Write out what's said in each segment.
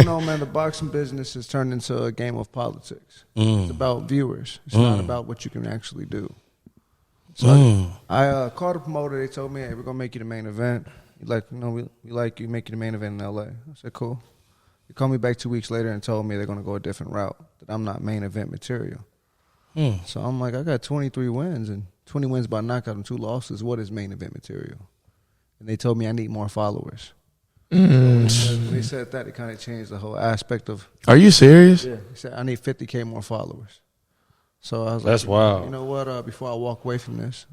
know, man, the boxing business has turned into a game of politics. It's about viewers. It's not about what you can actually do. So I called the promoter. They told me, hey, we're going to make you the main event. We like you, make you the main event in L.A. I said, cool. They called me back 2 weeks later and told me they're going to go a different route, that I'm not main event material. So I'm like, I got 23 wins and 20 wins by knockout and 2 losses. What is main event material? And they told me I need more followers. When they said that, it kind of changed the whole aspect of. Are you serious? Yeah. He said I need 50K more followers. So I was That's like, wild. You know what? Before I walk away from this,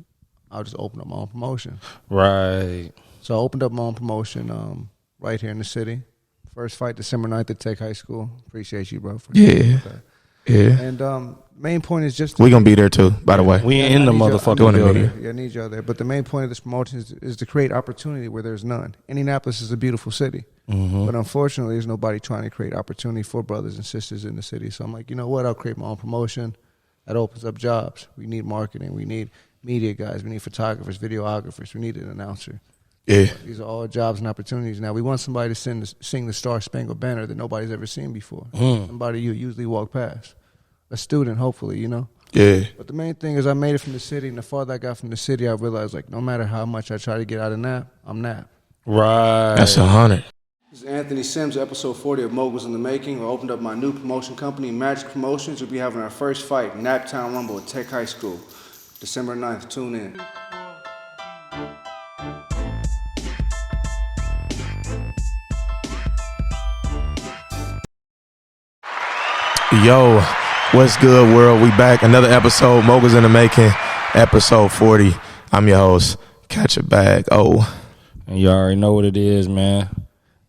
I'll just open up my own promotion. Right. So I opened up my own promotion right here in the city. First fight December 9th at Tech High School. Appreciate you, bro. Yeah. And main point is just we're going to be there too, by the way. We in the motherfucking building. Yeah, I need y'all there. But the main point of this promotion is to create opportunity where there's none. Indianapolis is a beautiful city. But unfortunately, there's nobody trying to create opportunity for brothers and sisters in the city. So I'm like, you know what? I'll create my own promotion. That opens up jobs. We need marketing. We need media guys. We need photographers, videographers. We need an announcer. Yeah. These are all jobs and opportunities. Now, we want somebody to sing the Star Spangled Banner that nobody's ever seen before. Somebody you usually walk past. A student, hopefully, you know? Yeah. But the main thing is I made it from the city, and the farther I got from the city, I realized, like, no matter how much I try to get out of nap, I'm nap. Right. That's 100. This is Anthony Sims, episode 40 of Moguls in the Making. We opened up my new promotion company, Magic Promotions. We'll be having our first fight, Naptown Rumble at Tech High School, December 9th. Tune in. Yo, what's good, world? We back. Another episode, Moguls in the Making, episode 40. I'm your host, Catch a Bag. And you already know what it is, man.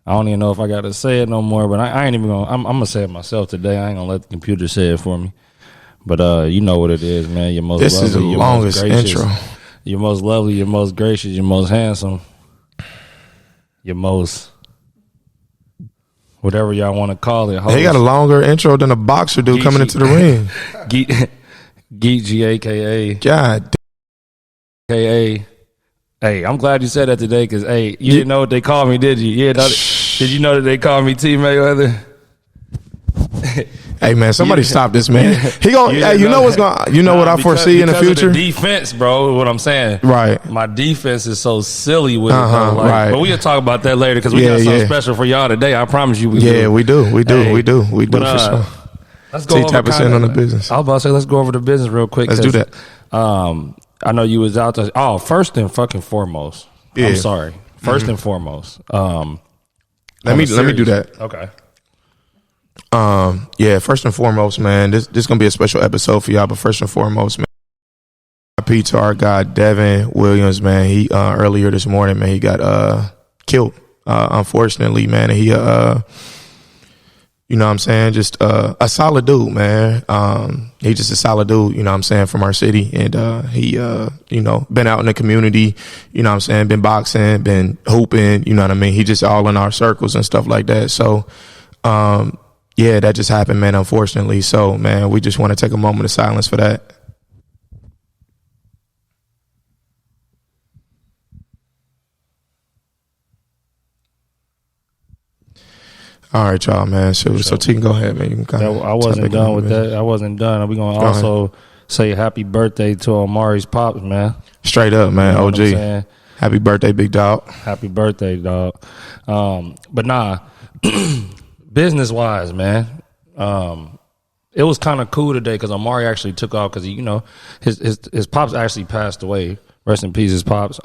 I don't even know if I got to say it no more, but I ain't even going to. I'm going to say it myself today. I ain't going to let the computer say it for me. But you know what it is, man. Your most This lovely, is the your longest most gracious, intro. Your most lovely, your most gracious, your most handsome, your most whatever y'all want to call it. He got a longer intro than a boxer dude coming into the ring. Geek G, a.k.a. God K.A. Hey, I'm glad you said that today because, hey, you didn't know what they called me, did you? Yeah, did you know that they called me T. Mayweather? Hey, man, somebody stop this, man. He gonna, hey, you know what's going, you know what I foresee in the future? Of the defense, bro, what I'm saying. Right. My defense is so silly with it, bro. Right. But we'll talk about that later because we got something special for y'all today. I promise you we do. Yeah, we do for sure. Let's go over T-type % on the business. I was about to say, let's go over the business real quick. Let's do that. I know you was out there. Oh, first and fucking foremost. Yeah. I'm sorry. First and foremost. Let me do that. Okay. Yeah, first and foremost, man, this gonna be a special episode for y'all, but first and foremost, man, RIP to our guy Devin Williams, man. He earlier this morning, man, he got killed, unfortunately, man. And he you know what I'm saying, just a solid dude, man. He just a solid dude, you know what I'm saying, from our city. And he you know, been out in the community, you know what I'm saying, been boxing, been hooping, you know what I mean. He just all in our circles and stuff like that. So yeah, that just happened, man, unfortunately. So, man, we just want to take a moment of silence for that. All right, y'all, man. So T, go ahead, man. You can I wasn't done with that. I wasn't done. We're going to also say happy birthday to Omari's pops, man. Straight up, man. You know OG. Happy birthday, big dog. Happy birthday, dog. But nah, business-wise, man, it was kind of cool today because Omari actually took off because, you know, his pops actually passed away. Rest in peace, his pops.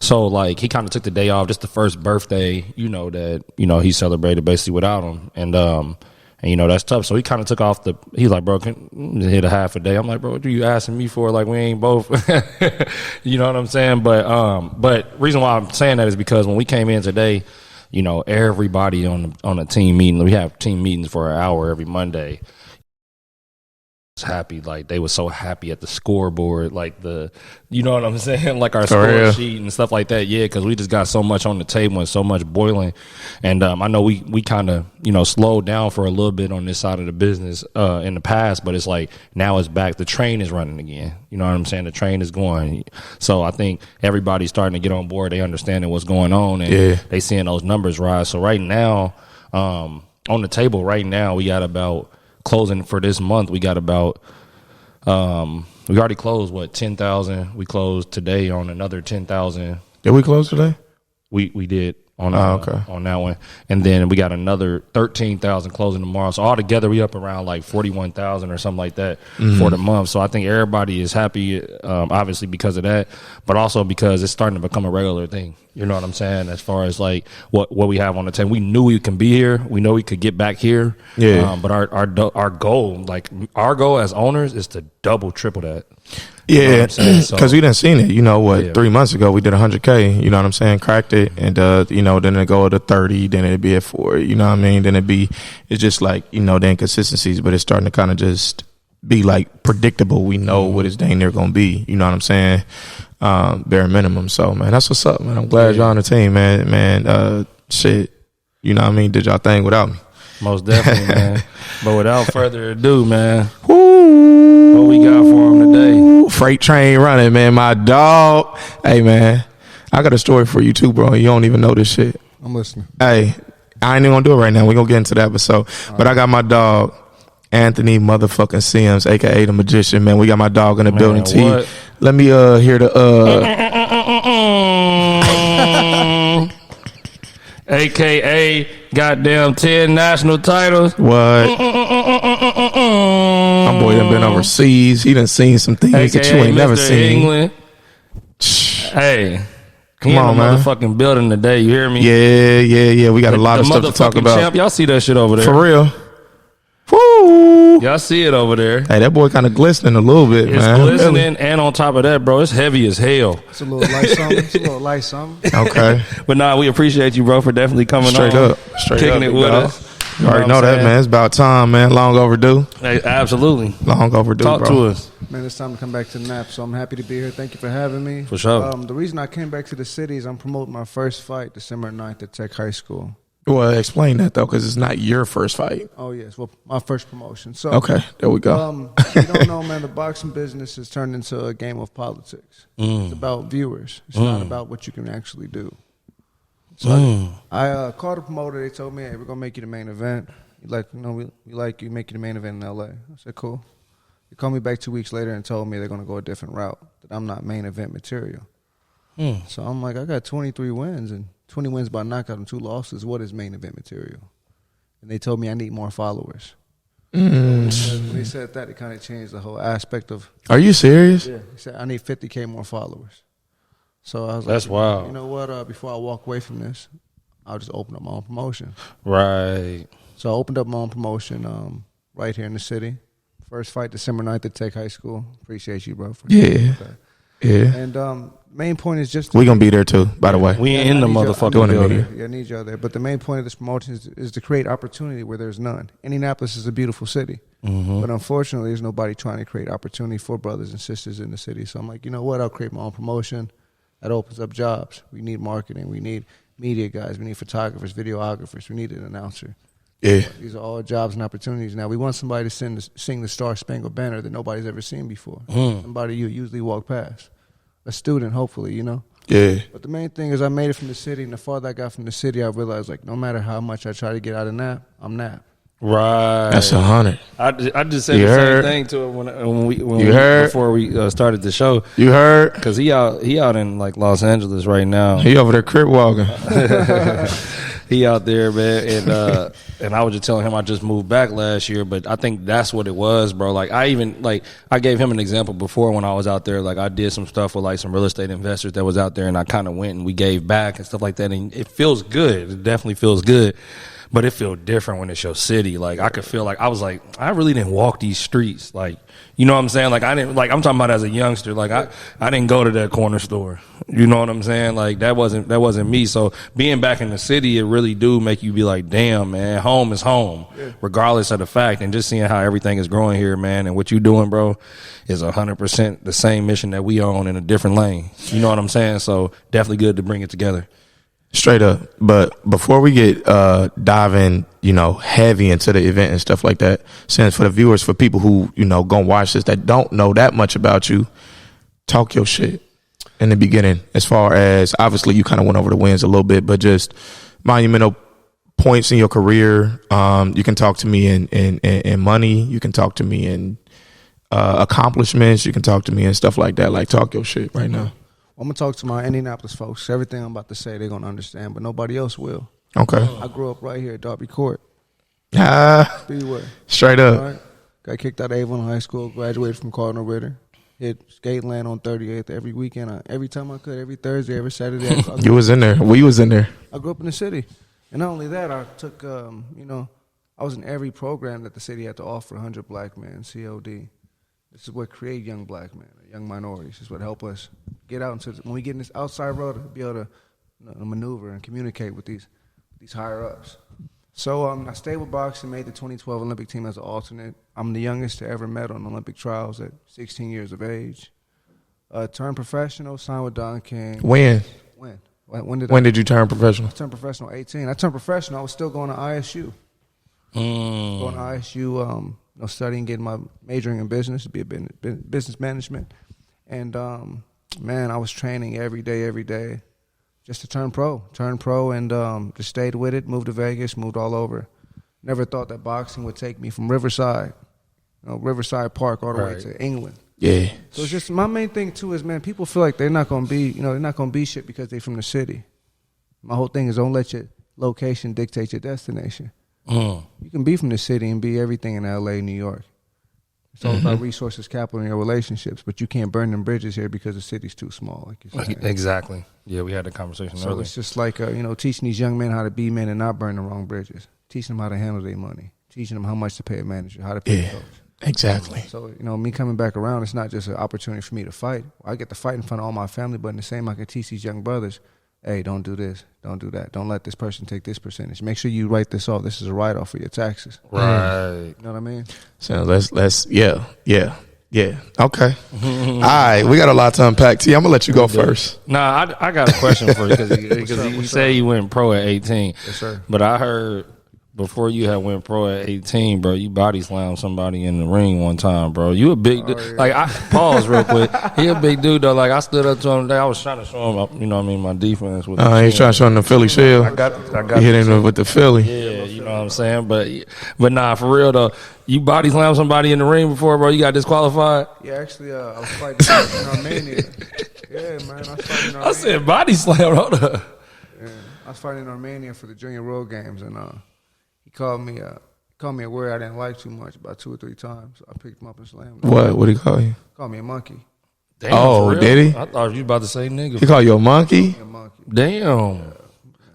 So, like, he kind of took the day off, just the first birthday, you know, that, you know, he celebrated basically without him. And you know, that's tough. So he kind of took off he's like, bro, can you hit a half a day? I'm like, bro, what are you asking me for? Like, we ain't both, you know what I'm saying? But reason why I'm saying that is because when we came in today, you know, everybody on a team meeting, we have team meetings for an hour every Monday. Happy, like they were so happy at the scoreboard, like you know what I'm saying, like our score sheet and stuff like that. Yeah, because we just got so much on the table and so much boiling, and I know we kind of, you know, slowed down for a little bit on this side of the business in the past, but it's like now it's back. The train is running again. You know what I'm saying? The train is going. So I think everybody's starting to get on board. They understanding what's going on and they seeing those numbers rise. So right now, on the table right now, we got about closing for this month. We got about we already closed 10,000. We closed today on another 10,000. Did we close today? We did on okay. on that one, and then we got another 13,000 closing tomorrow. So altogether, we up around like 41,000 or something like that for the month. So I think everybody is happy, obviously because of that, but also because it's starting to become a regular thing. You know what I'm saying? As far as like what we have on the table, we knew we can be here. We know we could get back here. Yeah. But our goal, like our goal as owners, is to double, triple that. Yeah, because we done seen it. 3 months ago we did 100K. You know what I'm saying? Cracked it, and then it go to 30, then it'd be at 40. You know what I mean? Then it's just like the inconsistencies, but it's starting to kind of just be like predictable. We know what it's dang near gonna be. You know what I'm saying? Bare minimum. So man, that's what's up, man. I'm glad y'all on the team, man. Shit. You know what I mean? Did y'all thing without me? Most definitely, man. But without further ado, man. Woo. What we got for him today? Freight train running, man. My dog. Hey, man. I got a story for you too, bro. You don't even know this shit. I'm listening. Hey, I ain't even gonna do it right now. We're gonna get into that episode. But I got my dog, Anthony motherfucking Sims, aka the Magician, man. We got my dog in the building. T. Let me hear the AKA goddamn 10 national titles. What? My boy done been overseas. He done seen some things AKA that you ain't never seen. England. Hey, come on, man. Motherfucking building today. You hear me? Yeah. We got a lot of stuff to talk about. Champ, y'all see that shit over there? For real. Woo! Y'all see it over there. Hey, that boy kind of glistening a little bit, it's man. It's glistening, and on top of that, bro, it's heavy as hell. It's a little light something. Okay. But nah, we appreciate you, bro, for definitely coming Straight on. up. Kicking it with us. You already know that, man. It's about time, man. Long overdue. Hey, absolutely. Long overdue, Talk bro. to us. Man, it's time to come back to the nap, so I'm happy to be here. Thank you for having me. For sure. The reason I came back to the city is I'm promoting my first fight December 9th at Tech High School. Well, explain that, though, because it's not your first fight. Oh, yes. Well, my first promotion. So, okay, there we go. If you don't know, man, the boxing business has turned into a game of politics. It's about viewers. It's not about what you can actually do. So I called a promoter. They told me, hey, we're going to make you the main event. We like you, make you the main event in L.A. I said, cool. They called me back 2 weeks later and told me they're going to go a different route, that I'm not main event material. So I'm like, I got 23 wins and 20 wins by knockout and 2 losses. What is main event material? And they told me I need more followers. When they said that, it kind of changed the whole aspect of. Are you serious? Yeah. He said I need 50K more followers. So I was That's like, wild. You know what? Before I walk away from this, I'll just open up my own promotion. Right. So I opened up my own promotion right here in the city. First fight December 9th at Tech High School. Appreciate you, bro. Yeah. And main point is just we're going to be there too, by the way. We in the motherfucking building. Yeah, I need y'all there. But the main point of this promotion is to create opportunity where there's none. Indianapolis is a beautiful city. But unfortunately, there's nobody trying to create opportunity for brothers and sisters in the city. So I'm like, you know what? I'll create my own promotion. That opens up jobs. We need marketing. We need media guys. We need photographers, videographers. We need an announcer. Yeah. These are all jobs and opportunities. Now, we want somebody to sing the Star Spangled Banner that nobody's ever seen before. Somebody you usually walk past. A student, hopefully, Yeah. But the main thing is I made it from the city, and the farther I got from the city, I realized, like, no matter how much I try to get out of nap, I'm nap. Right. That's 100. I just said the same thing to him before we started the show. You heard? Because he out in like Los Angeles right now. He over there crib walking. He out there, man, and I was just telling him I just moved back last year, but I think that's what it was, bro. Like I gave him an example before when I was out there. Like I did some stuff with like some real estate investors that was out there, and I kind of went and we gave back and stuff like that, and it feels good. It definitely feels good. But it feels different when it's your city. Like I could feel like I was like, I really didn't walk these streets. Like, you know what I'm saying? Like I didn't, like I'm talking about as a youngster. Like I didn't go to that corner store. You know what I'm saying? Like that wasn't me. So being back in the city, it really do make you be like, damn, man, home is home, regardless of the fact. And just seeing how everything is growing here, man, and what you doing, bro, is 100% the same mission that we own in a different lane. You know what I'm saying? So definitely good to bring it together. Straight up. But before we get diving, heavy into the event and stuff like that, since for the viewers, for people who, gonna watch this that don't know that much about you, talk your shit in the beginning. As far as, obviously, you kind of went over the wins a little bit, but just monumental points in your career. You can talk to me in money. You can talk to me in accomplishments. You can talk to me and stuff like that. Like, talk your shit right now. I'm going to talk to my Indianapolis folks. Everything I'm about to say, they're going to understand, but nobody else will. Okay. I grew up right here at Darby Court. Speedway. Straight up. Right. Got kicked out of Avon High School, graduated from Cardinal Ritter. Hit skate land on 38th every weekend. Every time I could, every Thursday, every Saturday. You was in there. We was in there. I grew up in the city. And not only that, I took, I was in every program that the city had to offer 100 black men, COD. This is what create young black men, young minorities. This is what help us get out into when we get in this outside road to be able to maneuver and communicate with these higher ups. So I stayed with boxing, made the 2012 Olympic team as an alternate. I'm the youngest to ever met on Olympic trials at 16 years of age. Turned professional, signed with Don King. When? When did you turn professional? I turned professional at 18. I turned professional. I was still going to ISU. Going to ISU, studying, getting my majoring in business to be a business management. And, man, I was training every day, just to turn pro. And just stayed with it, moved to Vegas, moved all over. Never thought that boxing would take me from Riverside, Park, all the way to England. Yeah. So it's just, my main thing, too, is, man, people feel like they're not going to be shit because they're from the city. My whole thing is don't let your location dictate your destination. You can be from the city and be everything in L.A., New York. It's all about resources, capital, and your relationships, but you can't burn them bridges here because the city's too small. Like you're saying. Exactly. Yeah, we had a conversation earlier. So it's just like, teaching these young men how to be men and not burn the wrong bridges. Teaching them how to handle their money. Teaching them how much to pay a manager, how to pay a coach. Exactly. So, me coming back around, it's not just an opportunity for me to fight. I get to fight in front of all my family, but in the same, I can teach these young brothers, hey, don't do this, don't do that. Don't let this person take this percentage. Make sure you write this off. This is a write-off for your taxes. Right. You know what I mean? So let's yeah. Okay. All right, we got a lot to unpack. T, I'm going to let you go first. Nah, I got a question for you because you say you went pro at 18. Yes, sir. But I heard before you had went pro at 18, bro, you body slammed somebody in the ring one time, bro. You a big dude. Yeah. Like, I pause real quick. He a big dude, though. Like, I stood up to him today. I was trying to show him, my defense. With He's trying to show him the Philly shield. I got He hit him with the Philly. Yeah, you know what I'm saying? But nah, for real, though. You body slammed somebody in the ring before, bro? You got disqualified? Yeah, actually, I was fighting in Armenia. Yeah, man, I was fighting in Armenia. I said body slam. Hold up. Yeah, I was fighting in Armenia for the Junior World Games, and he called me a word I didn't like too much about 2 or 3 times. So I picked him up and slammed him. What did he call you? Called me a monkey. Damn, Oh, for real? did he? I thought you was about to say nigga. He called you a monkey? A monkey. Damn.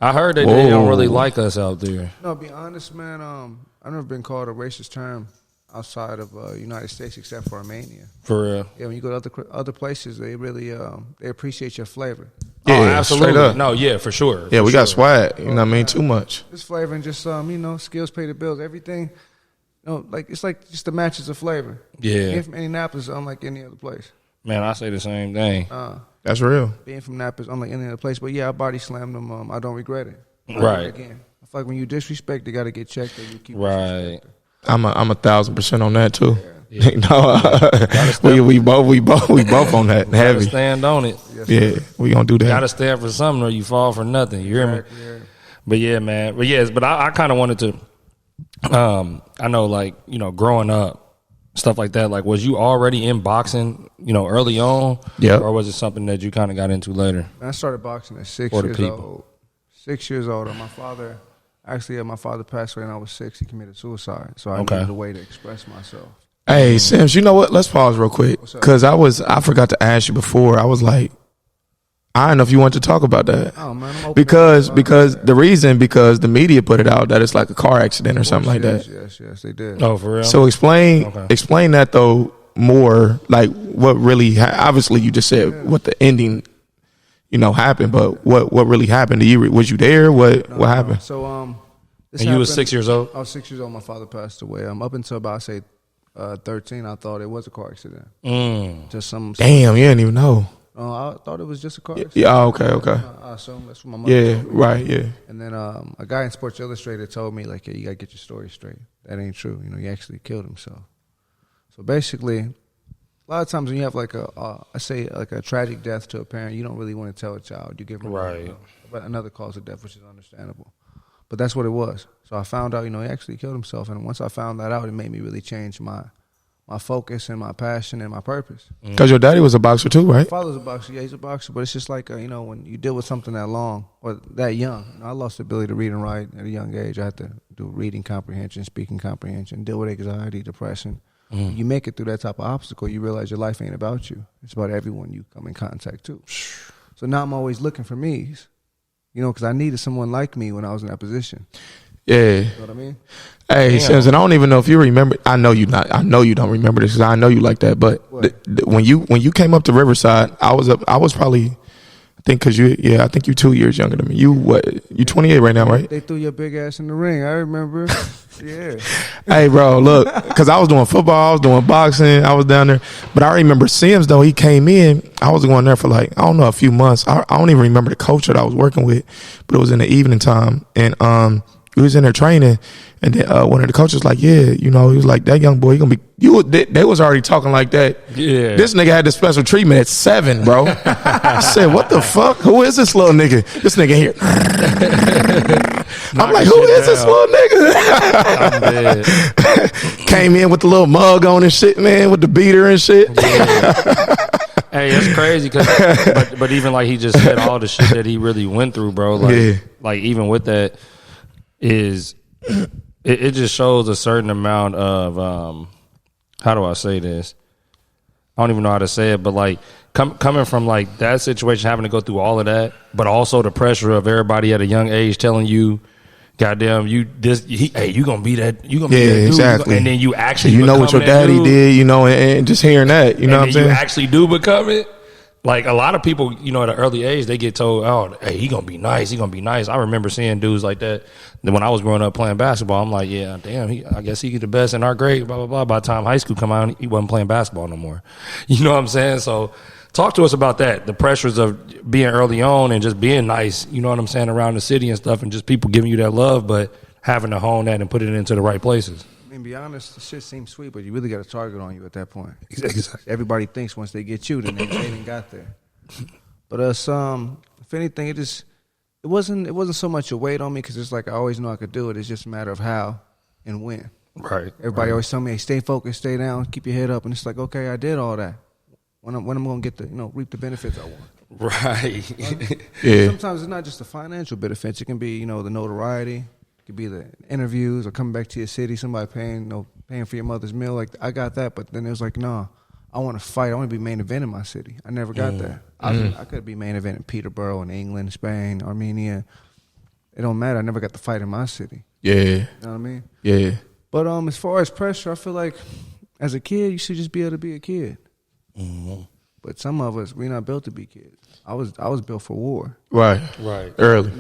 I heard that they don't really like us out there. No, to be honest, man, I've never been called a racist term outside of United States except for Armenia. For real. Yeah, when you go to other places, they really they appreciate your flavor. Yeah, oh, absolutely. straight up. No, yeah, for sure. Yeah, for we sure. got swag. You know what I mean? Too much. This flavor and just skills pay the bills. Everything, it's like just the matches of flavor. Yeah. Being from Indianapolis, unlike any other place. Man, I say the same thing. That's real. Being from Indianapolis, unlike any other place. But yeah, I body slammed them. I don't regret it. Right. Again, I feel like when you disrespect, they got to get checked. Or you keep Right. I'm 1,000% on that too. Yeah. We both on that Gotta heavy. stand on it. Yeah, we gonna do that. Gotta stand for something or you fall for nothing. You hear me? Yeah. But yeah, man. But yes, but I kind of wanted to. I know, like growing up, stuff like that. Like, was you already in boxing, early on? Yeah. Or was it something that you kind of got into later? I started boxing at 6 For the years people. old. 6 years old. My father passed away when I was 6. He committed suicide. So I needed a way to express myself. Hey, Sims, you know what? Let's pause real quick because I forgot to ask you before. I was like, I don't know if you want to talk about that. Oh man, I'm open because the media put it out that it's like a car accident or something like that. Yes, they did. Oh, for real? So explain that though more. Like what really? Obviously, you just said what the ending, happened. But what really happened? Was you there? What happened? So And you was 6 years old? I was 6 years old. My father passed away. Up until about 13, I thought it was a car accident. Just some. Damn, you didn't even know. I thought it was just a car accident. Yeah. Okay. I assume that's what my mother Yeah. told me. Right. Yeah. And then a guy in Sports Illustrated told me, like, yeah, you got to get your story straight. That ain't true. He actually killed himself. So basically, a lot of times when you have like a tragic death to a parent, you don't really want to tell a child. You give them Right. but another cause of death, which is understandable. But that's what it was. So I found out, he actually killed himself. And once I found that out, it made me really change my focus and my passion and my purpose. Because your daddy was a boxer too, right? My father's a boxer. Yeah, he's a boxer. But it's just like, when you deal with something that long or that young. I lost the ability to read and write at a young age. I had to do reading comprehension, speaking comprehension, deal with anxiety, depression. When you make it through that type of obstacle, you realize your life ain't about you. It's about everyone you come in contact to. So now I'm always looking for me's, because I needed someone like me when I was in that position. Yeah. You know what I mean? Hey, Sims, and I don't even know if you remember. I know you don't remember this because I know you like that. But when you came up to Riverside, I was probably, I think I think you 2 years younger than me. You 28 right now, right? They threw your big ass in the ring. I remember. Yeah. Hey, bro, look, because I was doing football, I was doing boxing, I was down there. But I remember Sims, though, he came in. I was going there for a few months. I don't even remember the coach that I was working with, but it was in the evening time. And we was in there training, and then one of the coaches was like, yeah, he was like, that young boy, he gonna be, they was already talking like that. Yeah. This nigga had the special treatment at 7, bro. I said, what the fuck? Who is this little nigga? This nigga here. I'm like, who is this little nigga? I'm dead. Came in with the little mug on and shit, man, with the beater and shit. Yeah. Hey, it's crazy but even like he just said all the shit that he really went through, bro. Like even with that is it just shows a certain amount of how do I say this? I don't even know how to say it, but like coming from like that situation, having to go through all of that, but also the pressure of everybody at a young age telling you, goddamn, you gonna be that, you gonna be that dude, exactly. And then you actually, what your daddy did, and just hearing that, what I'm saying? You actually do become it. Like a lot of people, at an early age, they get told, "Oh, hey, he gonna be nice. He gonna be nice." I remember seeing dudes like that. Then when I was growing up playing basketball, I'm like, "Yeah, damn, I guess he's the best in our grade." Blah blah blah. By the time high school come out, he wasn't playing basketball no more. You know what I'm saying? So, talk to us about that. The pressures of being early on and just being nice. You know what I'm saying, around the city and stuff, and just people giving you that love, but having to hone that and put it into the right places. I mean, be honest, the shit seems sweet, but you really got a target on you at that point. Exactly. Everybody thinks once they get you, then they didn't got there. But if anything, it wasn't so much a weight on me because it's like I always know I could do it. It's just a matter of how and when. Right. Everybody always tell me, hey, stay focused, stay down, keep your head up, and it's like, okay, I did all that. When I'm gonna get the reap the benefits I want. Right. Yeah. Sometimes it's not just the financial benefits. It can be the notoriety. It could be the interviews or coming back to your city, somebody paying for your mother's meal. Like I got that, but then it was like, nah, I want to fight. I want to be main event in my city. I never got that. I could be main event in Peterborough, in England, Spain, Armenia. It don't matter. I never got to fight in my city. Yeah. You know what I mean? Yeah. But as far as pressure, I feel like as a kid, you should just be able to be a kid. Mm-hmm. But some of us, we're not built to be kids. I was built for war. Right. Early.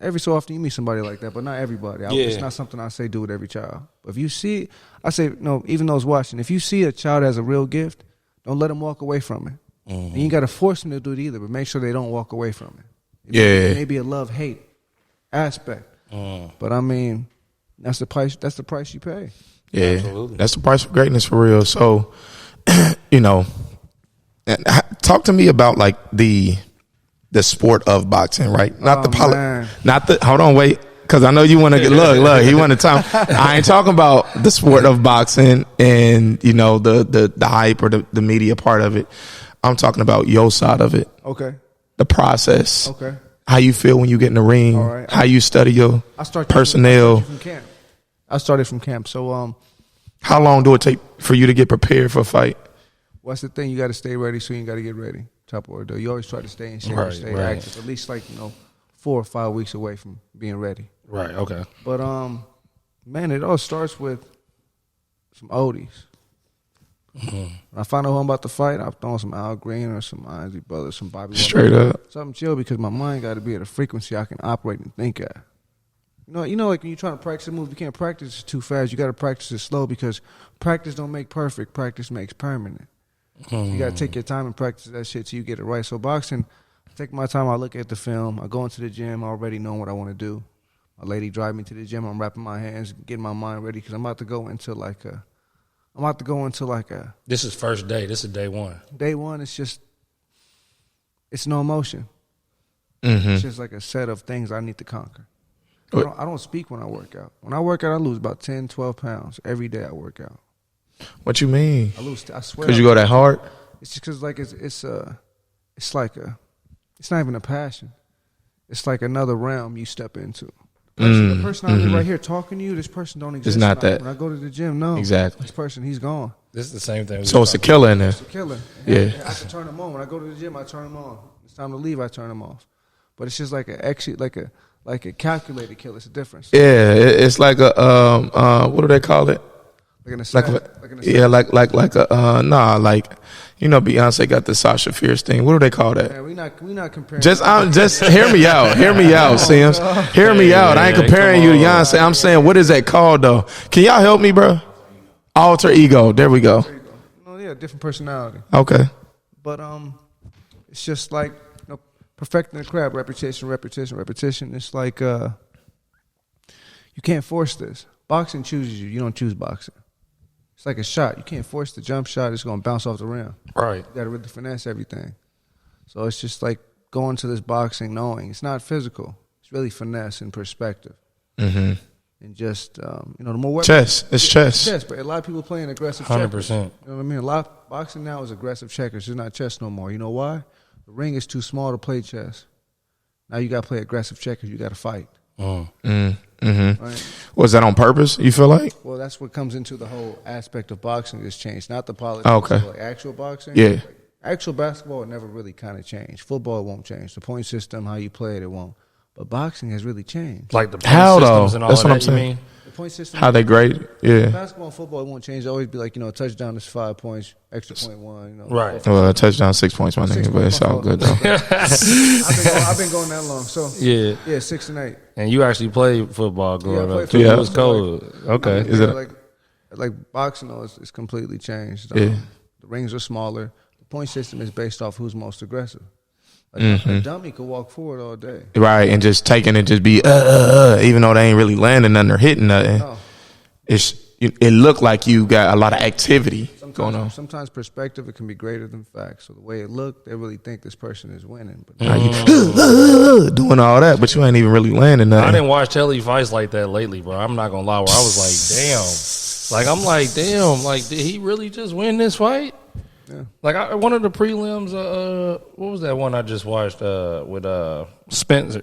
Every so often you meet somebody like that, but not everybody. It's not something I say do with every child. But if you see, I say, even those watching, if you see a child has a real gift, don't let them walk away from it. Mm-hmm. And you got to force them to do it either, but make sure they don't walk away from it. It may be a love-hate aspect. But I mean, that's the price you pay. Yeah. Absolutely. That's the price of greatness for real. So, talk to me about like the sport of boxing, right? Not hold on, wait, because I know you want to look. He want to talk. I ain't talking about the sport of boxing and the hype or the media part of it. I'm talking about your side of it. Okay. The process. Okay. How you feel when you get in the ring. All right. How you study your personnel. I started from camp. So how long do it take for you to get prepared for a fight? What's the thing? You got to stay ready, so you got to get ready. Top order. You always try to stay in shape, stay active. At least 4 or 5 weeks away from being ready. Right. Okay. But man, it all starts with some oldies. Mm-hmm. When I find out who I'm about to fight, I'm throwing some Al Green or some Isley Brothers, some Bobby Straight Walker. Up. Something chill because my mind got to be at a frequency I can operate and think at. Like when you're trying to practice a move, you can't practice it too fast. You got to practice it slow because practice don't make perfect. Practice makes permanent. You got to take your time and practice that shit till you get it right. So boxing, I take my time. I look at the film. I go into the gym already knowing what I want to do. My lady drive me to the gym. I'm wrapping my hands, getting my mind ready because I'm about to go into This is first day. This is day one. Day one, it's no emotion. Mm-hmm. It's just like a set of things I need to conquer. I don't speak when I work out. When I work out, I lose about 10, 12 pounds every day. I work out. What you mean? I swear. Because you go that hard? It's just because like it's not even a passion. It's like another realm you step into. The person I'm right here talking to you, this person don't exist. It's not that. When I go to the gym, no. Exactly. This person, he's gone. This is the same thing. So it's a killer in there. It's a killer. Yeah. I can turn them on. When I go to the gym, I turn them on. It's time to leave, I turn them off. But it's just like a calculated kill. It's a difference. Yeah, it's like a what do they call it? Like an assassin. Beyonce got the Sasha Fierce thing. What do they call that? Man, we not comparing. Just hear me out. Hear me out, Sims. Hear me out. I ain't comparing you to Beyonce. I'm saying, what is that called though? Can y'all help me, bro? Alter ego. There we go. Oh yeah, different personality. Okay. But it's just like perfecting the craft. Repetition. It's like you can't force this. Boxing chooses you. You don't choose boxing. It's like a shot. You can't force the jump shot. It's going to bounce off the rim. Right. You got to really finesse everything. So it's just like going to this boxing knowing it's not physical. It's really finesse and perspective. Mm-hmm. And just, the more weapons. Chess. It's chess. Chess, but a lot of people playing aggressive 100%. checkers. You know what I mean? A lot of boxing now is aggressive checkers. It's not chess no more. You know why? The ring is too small to play chess. Now you got to play aggressive checkers. You got to fight. Right? Was that on purpose, you feel like? Well, that's what comes into the whole aspect of boxing is changed, not the politics. Okay. Like actual boxing. Yeah. Like actual basketball will never really kind of change. Football won't change. The point system, how you play it won't. But boxing has really changed. Like the point How though? systems and all That's of what that, I'm you saying. mean? The point system. How they grade? Yeah. Basketball and football, it won't change. It'll always be like, a touchdown is 5 points, extra point 1. Right. Well, a touchdown, 6 points, my nigga, but it's all good though. I've been going that long. So Yeah. 6 and 8. And you actually played football growing I played up too. football. It was cold. Okay. Is it like boxing though? It's completely changed. Yeah. The rings are smaller. The point system is based off who's most aggressive. Like a dummy could walk forward all day. Right, and just taking it, just be even though they ain't really landing nothing or hitting nothing. No. It looked like you got a lot of activity going on. Sometimes perspective it can be greater than facts. So the way it looked, they really think this person is winning. But Now you doing all that, but you ain't even really landing nothing. I didn't watch telly fights like that lately, bro. I'm not gonna lie. Where I was like, damn. Like I'm like, damn. Like, did he really just win this fight? Yeah. Like one of the prelims. What was that one I just watched? With Spencer.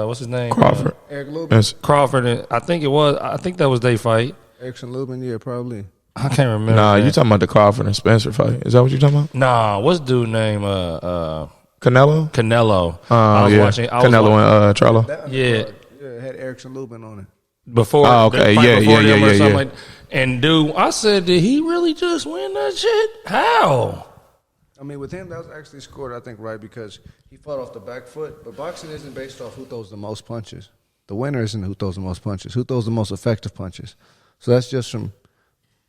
What's his name? Crawford. Eric Lubin, Crawford. And I think it was. I think that was their fight. Erickson Lubin, yeah, probably. I can't remember. Nah, that. you talking about the Crawford and Spencer fight? Is that what you talking about? Nah, what's dude name? Canelo. Canelo. I was watching Canelo and Charlo. Yeah, it had Erickson Lubin on it. Before. Oh, okay. Fight Yeah, before them or something yeah. like- and dude, I said, did he really just win that shit? How? I mean, with him, that was actually scored, I think, right, because he fought off the back foot. But boxing isn't based off who throws the most punches. The winner isn't who throws the most punches. Who throws the most effective punches. So that's just from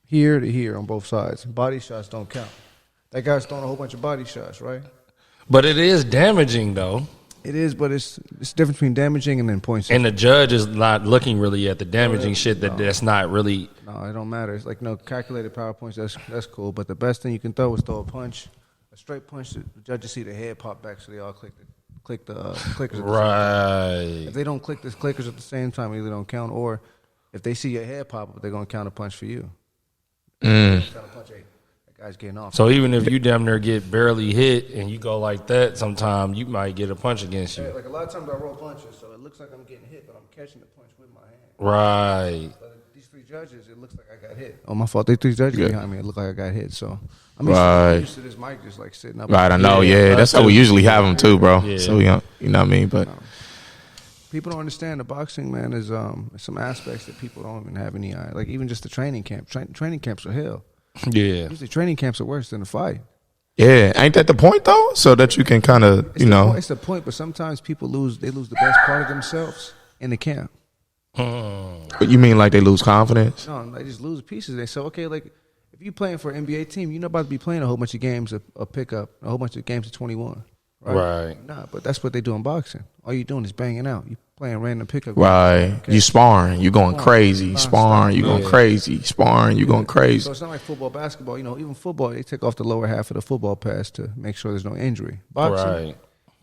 here to here on both sides. Body shots don't count. That guy's throwing a whole bunch of body shots, right? But it is damaging, though. It is, but it's the difference between damaging and then points. And the judge is not looking really at the damaging shit that's not really. No, it don't matter. It's like calculated power points. That's cool. But the best thing you can throw is throw a punch, a straight punch. The judges see the head pop back, so they all click the clickers. At the Right. same time. If they don't click the clickers at the same time, they either don't count, or if they see your head pop up, they're gonna count a punch for you. Count a punch, hey, that guy's getting off. So even if you damn near get barely hit and you go like that, sometime you might get a punch against you. Like a lot of times I roll punches, so it looks like I'm getting hit, but I'm catching the punch with my hand. Right. But these 3 judges, it looks like I got hit. Oh, my fault. They 3 judges behind me. It looked like I got hit. So I'm used to this mic just like sitting up. Right, I know. Yeah, Yeah, that's how we usually have them too, bro. Yeah. So you know what I mean. But people don't understand the boxing, man. Is some aspects that people don't even have any eye. Like even just the training camp. Training camps are hell. Yeah. Usually training camps are worse than the fight. yeah, ain't that the point though? So that you can kind of It's the point, but sometimes people lose the best part of themselves in the camp. But you mean like they lose confidence? No, they just lose pieces. They say, okay, like if you're playing for an NBA team, you're not about to be playing a whole bunch of games of pickup, a whole bunch of games of 21. Right. Nah, but that's what they do in boxing. All you're doing is banging out. You playing random pickup. Right. Okay. You sparring. You going crazy. Sparring. You going Yeah. crazy. Sparring. You going So crazy. it's not like football, basketball. Even football, they take off the lower half of the football pads to make sure there's no injury. Boxing, Right.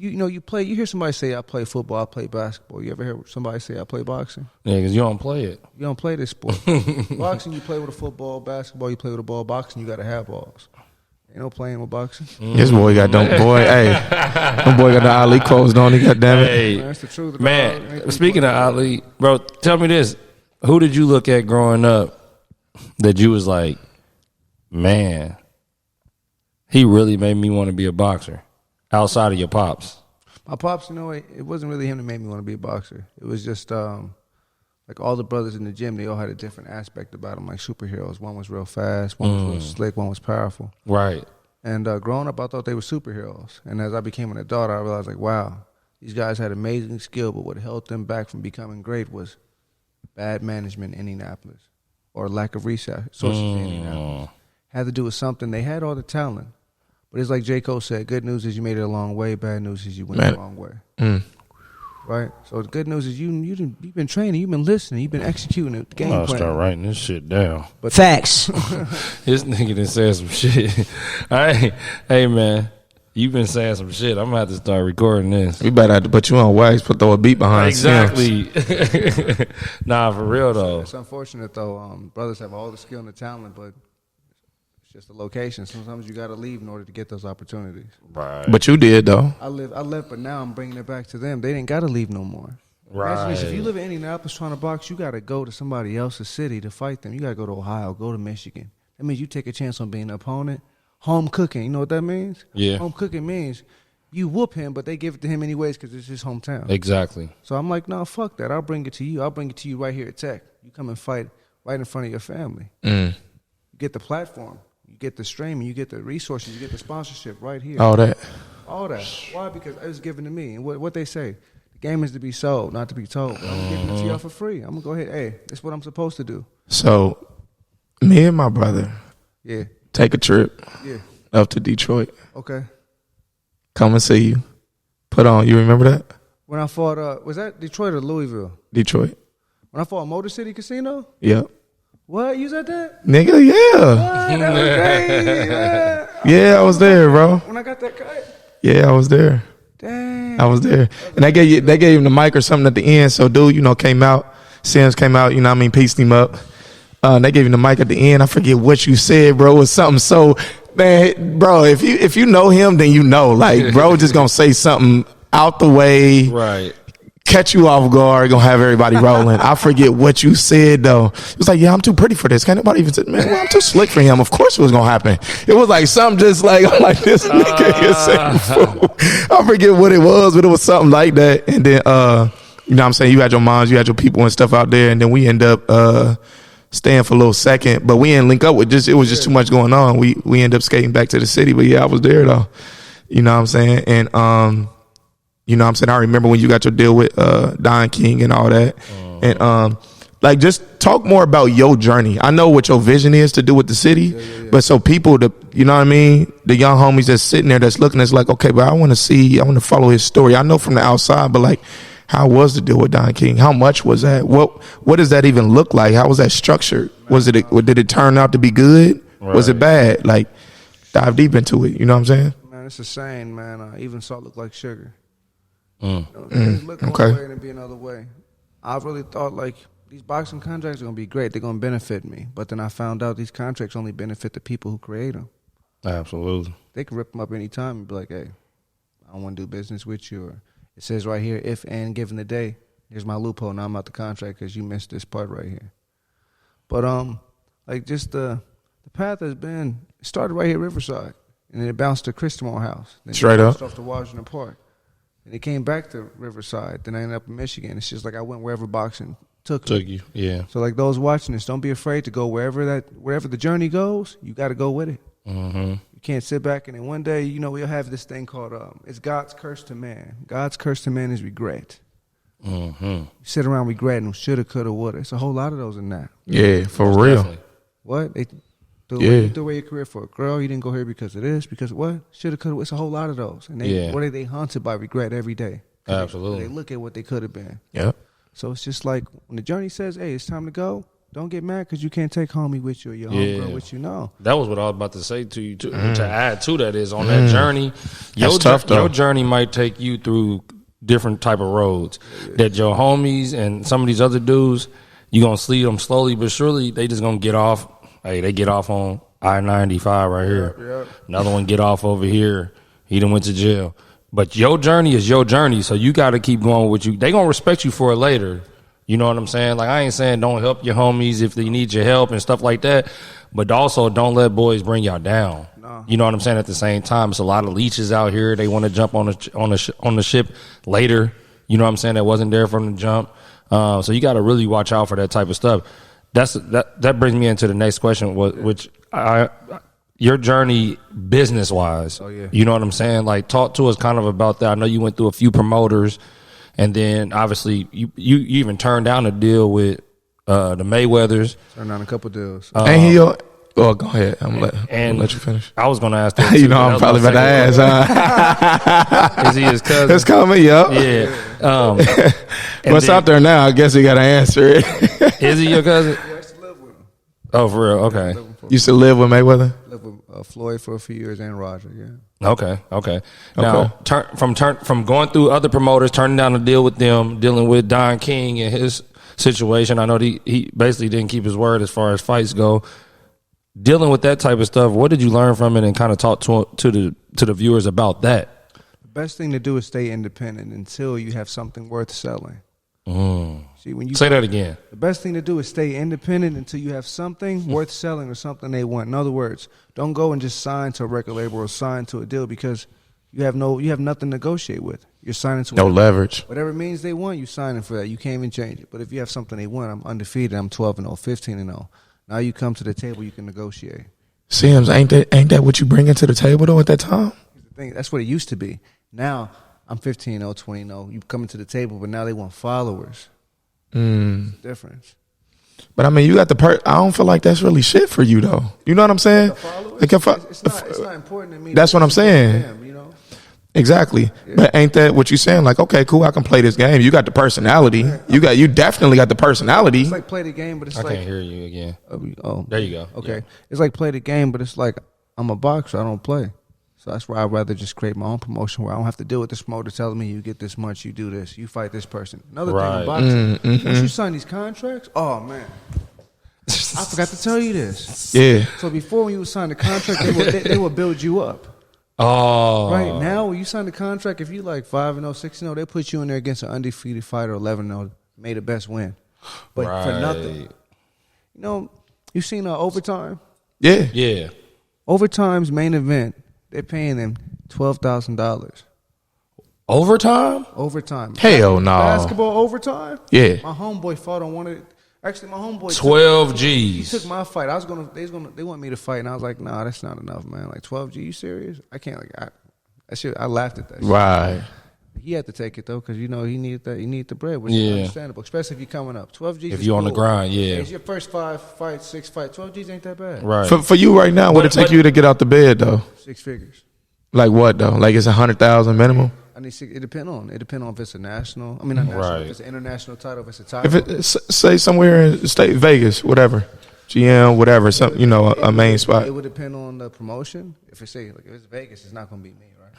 you hear somebody say, I play football, I play basketball. You ever hear somebody say, I play boxing? Yeah, because you don't play it. You don't play this sport. Boxing, you play with a football. Basketball, you play with a ball. Boxing, you got to have balls. Ain't no playing with boxing. This boy got them boy. Hey, them boy got the Ali clothes on. He got damn it. Hey, Man, that's the truth. man, speaking of Ali, bro, tell me this. Who did you look at growing up that you was like, man, he really made me want to be a boxer outside of your pops? My pops, it wasn't really him that made me want to be a boxer. It was just like all the brothers in the gym, they all had a different aspect about them, like superheroes. One was real fast, one was real slick, one was powerful. Right. And growing up, I thought they were superheroes. And as I became an adult, I realized, like, wow, these guys had amazing skill, but what held them back from becoming great was bad management in Indianapolis or lack of resources in Indianapolis. Had to do with something. They had all the talent. But it's like J. Cole said, good news is you made it a long way, bad news is you went the wrong way. Right? So the good news is you've been training, you've been listening, you've been executing the game plan. I'll start writing this shit down. But Facts. This nigga done said some shit. All right. Hey, man, you've been saying some shit. I'm going to have to start recording this. We better have to put you on wax, throw a beat behind Exactly. Nah, for real, though. it's unfortunate, though. Brothers have all the skill and the talent, but it's just the location. Sometimes you got to leave in order to get those opportunities. Right. But you did, though. I left, but now I'm bringing it back to them. They didn't got to leave no more. Right. Imagine this, if you live in Indianapolis trying to box, you got to go to somebody else's city to fight them. You got to go to Ohio, go to Michigan. That means you take a chance on being an opponent. Home cooking, you know what that means? Yeah. Home cooking means you whoop him, but they give it to him anyways because it's his hometown. Exactly. So I'm like, no, fuck that. I'll bring it to you. I'll bring it to you right here at Tech. You come and fight right in front of your family. You get the platform. You get the streaming. You get the resources. You get the sponsorship right here. All that. All that. Why? Because it was given to me. And what they say, the game is to be sold, not to be told. I'm giving it to y'all for free. I'm going to go ahead. Hey, that's what I'm supposed to do. So, me and my brother Yeah. take a trip Yeah. up to Detroit. Okay. Come and see you. Put on. You remember that? When I fought, was that Detroit or Louisville? Detroit. When I fought Motor City Casino? Yep. What? You was at that? Nigga, yeah. What? That was crazy. Man. Yeah, I was there, bro. When I got that cut? Yeah, I was there. Dang. I was there. And they gave him the mic or something at the end. So, dude, came out. Sims came out, pieced him up. They gave him the mic at the end. I forget what you said, bro. It was something so, man, bro, if you know him, then you know. Like, bro, just going to say something out the way. Right. Catch you off guard, gonna have everybody rolling. I forget what you said though. It was like, yeah, I'm too pretty for this. Can't nobody even say, man, well, I'm too slick for him. Of course it was gonna happen. It was like something just like, I'm like, this nigga is saying fool. I forget what it was, but it was something like that. And then, you know what I'm saying? You had your moms, you had your people and stuff out there. And then we end up, staying for a little second, but we didn't link up with it was just too much going on. We end up skating back to the city, but yeah, I was there though. You know what I'm saying? And, you know what I'm saying? I remember when you got your deal with Don King and all that. And like just talk more about your journey. I know what your vision is to do with the city, but so people you know what I mean? The young homies that's sitting there that's looking, that's like, okay, but I want to follow his story. I know from the outside, but like, how was the deal with Don King? How much was that? What does that even look like? How was that structured? Did it turn out to be good? Right. Was it bad? Like, dive deep into it. You know what I'm saying? Man, it's a saying, man. Even salt look like sugar. Look one way and then be another way. I really thought like these boxing contracts are gonna be great. They're gonna benefit me. But then I found out these contracts only benefit the people who create them. Absolutely. They can rip them up anytime and be like, hey, I don't want to do business with you. Or it says right here, if and given the day, here's my loophole. Now I'm out the contract because you missed this part right here. But like just the path has been, it started right here at Riverside, and then it bounced to Christamore House. Then straight up off to Washington Park. And it came back to Riverside. Then I ended up in Michigan. It's just like I went wherever boxing took you. Yeah. So like those watching this, don't be afraid to go wherever the journey goes. You got to go with it. Mm-hmm. You can't sit back and then one day, we'll have this thing called it's God's curse to man. God's curse to man is regret. Mm-hmm. You sit around regretting shoulda, coulda, woulda. It's a whole lot of those in that. Yeah, for real. Definitely. What? You threw away your career for a girl. You didn't go here because of this. Because what? Shoulda, coulda. It's a whole lot of those. And they haunted by regret every day. Absolutely. They look at what they could have been. Yeah. So it's just like when the journey says, hey, it's time to go, don't get mad because you can't take homie with you or your homegirl with you. No. That was what I was about to say to you. To add to that is on that journey, tough, though. your journey might take you through different type of roads that your homies and some of these other dudes, you going to see them slowly but surely, they just going to get off. Hey, they get off on I-95 right here. Yep. Another one get off over here. He done went to jail. But your journey is your journey, so you got to keep going with you. They going to respect you for it later. You know what I'm saying? Like, I ain't saying don't help your homies if they need your help and stuff like that, but also don't let boys bring y'all down. No. You know what I'm saying? At the same time, it's a lot of leeches out here. They want to jump on the ship later. You know what I'm saying? That wasn't there from the jump. So you got to really watch out for that type of stuff. That brings me into the next question, which your journey business wise. Oh, yeah. You know what I'm saying? Like, talk to us kind of about that. I know you went through a few promoters, and then obviously you even turned down a deal with the Mayweathers. Turned down a couple deals. Ain't he? Oh, go ahead. I'm gonna let you finish. I was gonna ask that. You know, I'm probably about to ask. Is he his cousin? It's coming, yo. Yeah. What's out there now? I guess he got to answer it. Is he your cousin? Yeah, I used to live with him. Oh, for real? Okay. Used to live with Mayweather? Lived with Floyd for a few years and Roger, yeah. Okay. Now, from going through other promoters, turning down a deal with them, dealing with Don King and his situation. I know he basically didn't keep his word as far as fights go. Dealing with that type of stuff, what did you learn from it, and kind of talk to the viewers about that? The best thing to do is stay independent until you have something worth selling. See, when you say that again. The best thing to do is stay independent until you have something worth selling or something they want. In other words, don't go and just sign to a record label or sign to a deal because you have nothing to negotiate with. You're signing to no leverage. Whatever it means they want, you signing for that. You can't even change it. But if you have something they want, I'm undefeated. I'm 12-0, 15-0. Now you come to the table, you can negotiate. Sims, ain't that what you bring into the table though at that time? That's what it used to be. Now I'm 15-0, 20-0. You coming to the table, but now they want followers. It's the difference. But I mean, you got the I don't feel like that's really shit for you though. You know what I'm saying? It's not important to me. That's what I'm saying. Them, you know? Exactly. Yeah. But ain't that what you saying? Like, okay, cool, I can play this game. You got the personality. You definitely got the personality. It's like play the game, but it's I can't hear you again. Oh, there you go. Okay. Yeah. It's like play the game, but it's like I'm a boxer. I don't play. So that's why I'd rather just create my own promotion where I don't have to deal with this promoter telling me you get this much, you do this, you fight this person. Another thing in boxing, once you sign these contracts, oh man, I forgot to tell you this. Yeah. So before when you sign the contract, they will build you up. Oh. Right now, when you sign the contract, if you like 5-0, 6-0, they put you in there against an undefeated fighter, 11-0, may the best win. But for nothing. You know, you seen overtime? Yeah. Yeah. Overtime's main event, they're paying them $12,000. Overtime? Overtime. Hell no. Basketball overtime? Yeah. My homeboy fought on one of it. Actually, my homeboy 12 G's. He took my fight. They want me to fight, and I was like, nah, that's not enough, man. Like 12 G, you serious? I can't. I laughed at that. Right. Shit. He had to take it though, because you know he needed that. He needed the bread, which is understandable, especially if you're coming up. 12 G's. If you're on the grind, yeah. It's your first 5 fights, 6 fights. 12 G's ain't that bad. Right. For you right now, what it take you to get out the bed though? 6 figures. Like what though? Like it's 100,000 minimum. It depends on if it's a national. I mean, not national. Right. If it's an international title, if it's a title. If it say somewhere in state Vegas, whatever, GM, whatever, some a main spot. It would depend on the promotion. If it's Vegas, it's not going to be me, right?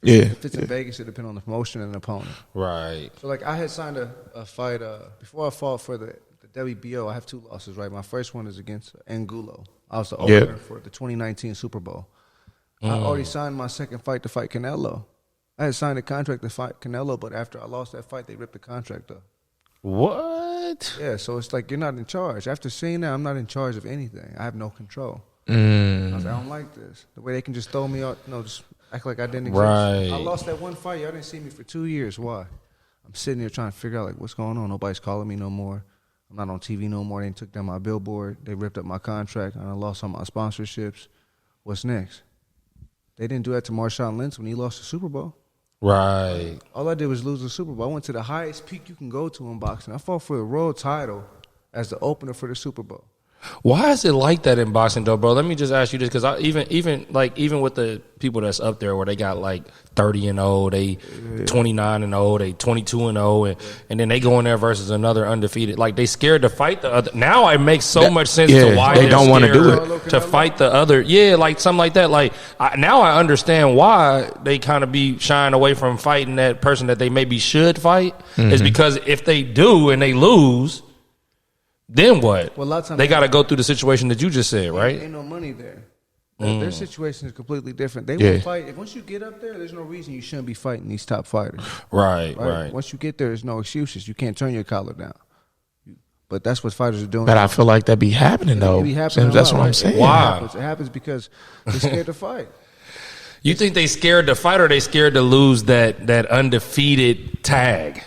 Yeah. If it's in Vegas, it depends on the promotion and the opponent. Right. So like I had signed a fight before I fought for the WBO. I have 2 losses, right? My first one is against Angulo. I was the opener for the 2019 Super Bowl. I already signed my second fight to fight Canelo. I had signed a contract to fight Canelo, but after I lost that fight, they ripped the contract up. What? Yeah, so it's like you're not in charge. After seeing that, I'm not in charge of anything. I have no control. I was like, I don't like this. The way they can just throw me out, just act like I didn't exist. Right. I lost that one fight. Y'all didn't see me for 2 years. Why? I'm sitting here trying to figure out, like, what's going on. Nobody's calling me no more. I'm not on TV no more. They took down my billboard. They ripped up my contract. I lost all my sponsorships. What's next? They didn't do that to Marshawn Lynch when he lost the Super Bowl. Right. All I did was lose the Super Bowl. I went to the highest peak you can go to in boxing. I fought for the world title as the opener for the Super Bowl. Why is it like that in boxing, though, bro? Let me just ask you this, because even with the people that's up there where they got like 30-0, they 29-0, they 22-0, and then they go in there versus another undefeated. Like, they scared to fight the other. Now it makes so much sense to why they don't want to do it, to fight the other. Yeah, like something like that. Like, now I understand why they kind of be shying away from fighting that person that they maybe should fight. Is because if they do and they lose, then what? Well, a lot of times they got to go through the situation that you just said, right? Ain't no money there. Their situation is completely different. They won't fight. If once you get up there, there's no reason you shouldn't be fighting these top fighters. Right. Once you get there, there's no excuses. You can't turn your collar down. But that's what fighters are doing. But I feel like that be happening, though. That's what I'm saying. Why? It happens because they're scared to fight. You think they scared to fight, or they scared to lose that undefeated tag?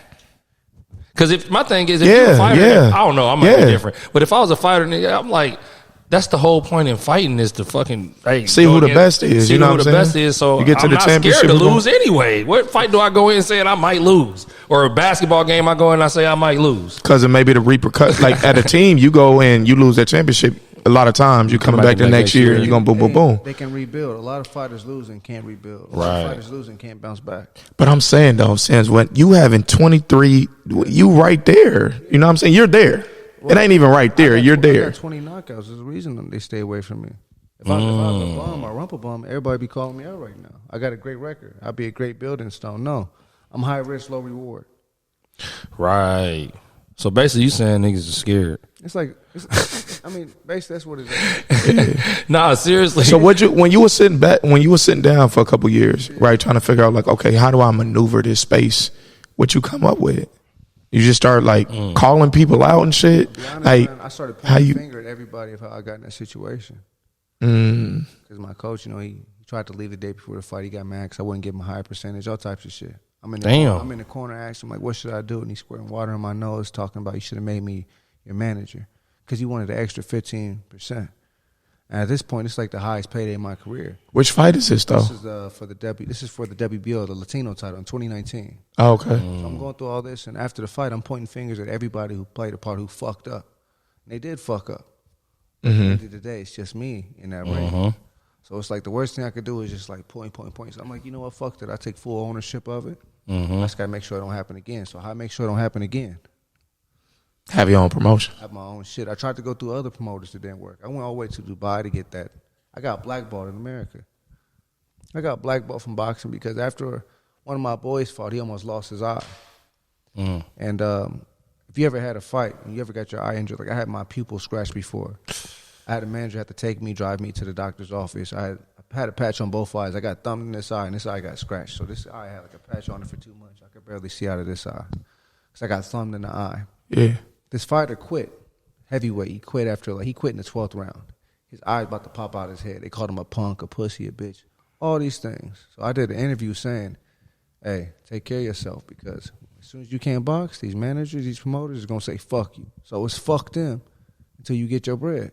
Because if my thing is, if you're a fighter, I don't know, I might be different. But if I was a fighter, nigga, I'm like, that's the whole point in fighting, is to fucking see who the best is. You know what I'm saying? See who the best is. So you get to I'm the not championship, scared to lose anyway. What fight do I go in saying I might lose? Or a basketball game, I go in and I say I might lose? Because it may be the repercussion. Like at a team, you go in, you lose that championship. A lot of times, you coming back the next year and you're going to boom, boom, boom. They can rebuild. A lot of fighters losing can't rebuild. A lot of fighters losing can't bounce back. But I'm saying, though, since when you having 23, you right there. You know what I'm saying? You're there. Well, it ain't even right there. You're there. I got 20 knockouts. There's a reason they stay away from me. If I was a bum or rumple bum, everybody be calling me out right now. I got a great record. I'd be a great building stone. No. I'm high risk, low reward. Right. So basically, you saying niggas are scared. It's like, I mean, basically that's what it is. Nah, seriously. So when you were sitting down for a couple years, right, trying to figure out like, okay, how do I maneuver this space? What you come up with? You just start like calling people out and shit. To be honest, like, man, I started pointing the finger at everybody of how I got in that situation. Because my coach, he tried to leave the day before the fight. He got mad because I wouldn't give him a high percentage, all types of shit. I'm in the corner asking him, like, what should I do? And he's squirting water in my nose, talking about, you should have made me your manager. Because he wanted the extra 15%. And at this point, it's like the highest payday in my career. Which fight is this, though? This is for the WBO, the Latino title in 2019. Oh, okay. So I'm going through all this, and after the fight, I'm pointing fingers at everybody who played a part, who fucked up. And they did fuck up. At the end of the day, it's just me in that ring. So it's like the worst thing I could do is just like point. So I'm like, you know what, fuck that. I take full ownership of it. I just got to make sure it don't happen again. So how I make sure it don't happen again? Have your own promotion. Have my own shit. I tried to go through other promoters that didn't work. I went all the way to Dubai to get that. I got blackballed in America. I got blackballed from boxing because after one of my boys fought, he almost lost his eye. And if you ever had a fight and you ever got your eye injured, like I had my pupil scratched before. I had a manager have to take me, drive me to the doctor's office. I had a patch on both eyes. I got thumbed in this eye, and this eye got scratched. So this eye had like a patch on it for 2 months. I could barely see out of this eye because I got thumbed in the eye. Yeah. This fighter quit, heavyweight. He quit he quit in the 12th round. His eye about to pop out his head. They called him a punk, a pussy, a bitch, all these things. So I did an interview saying, hey, take care of yourself because as soon as you can't box, these managers, these promoters are going to say, fuck you. So it's fuck them until you get your bread.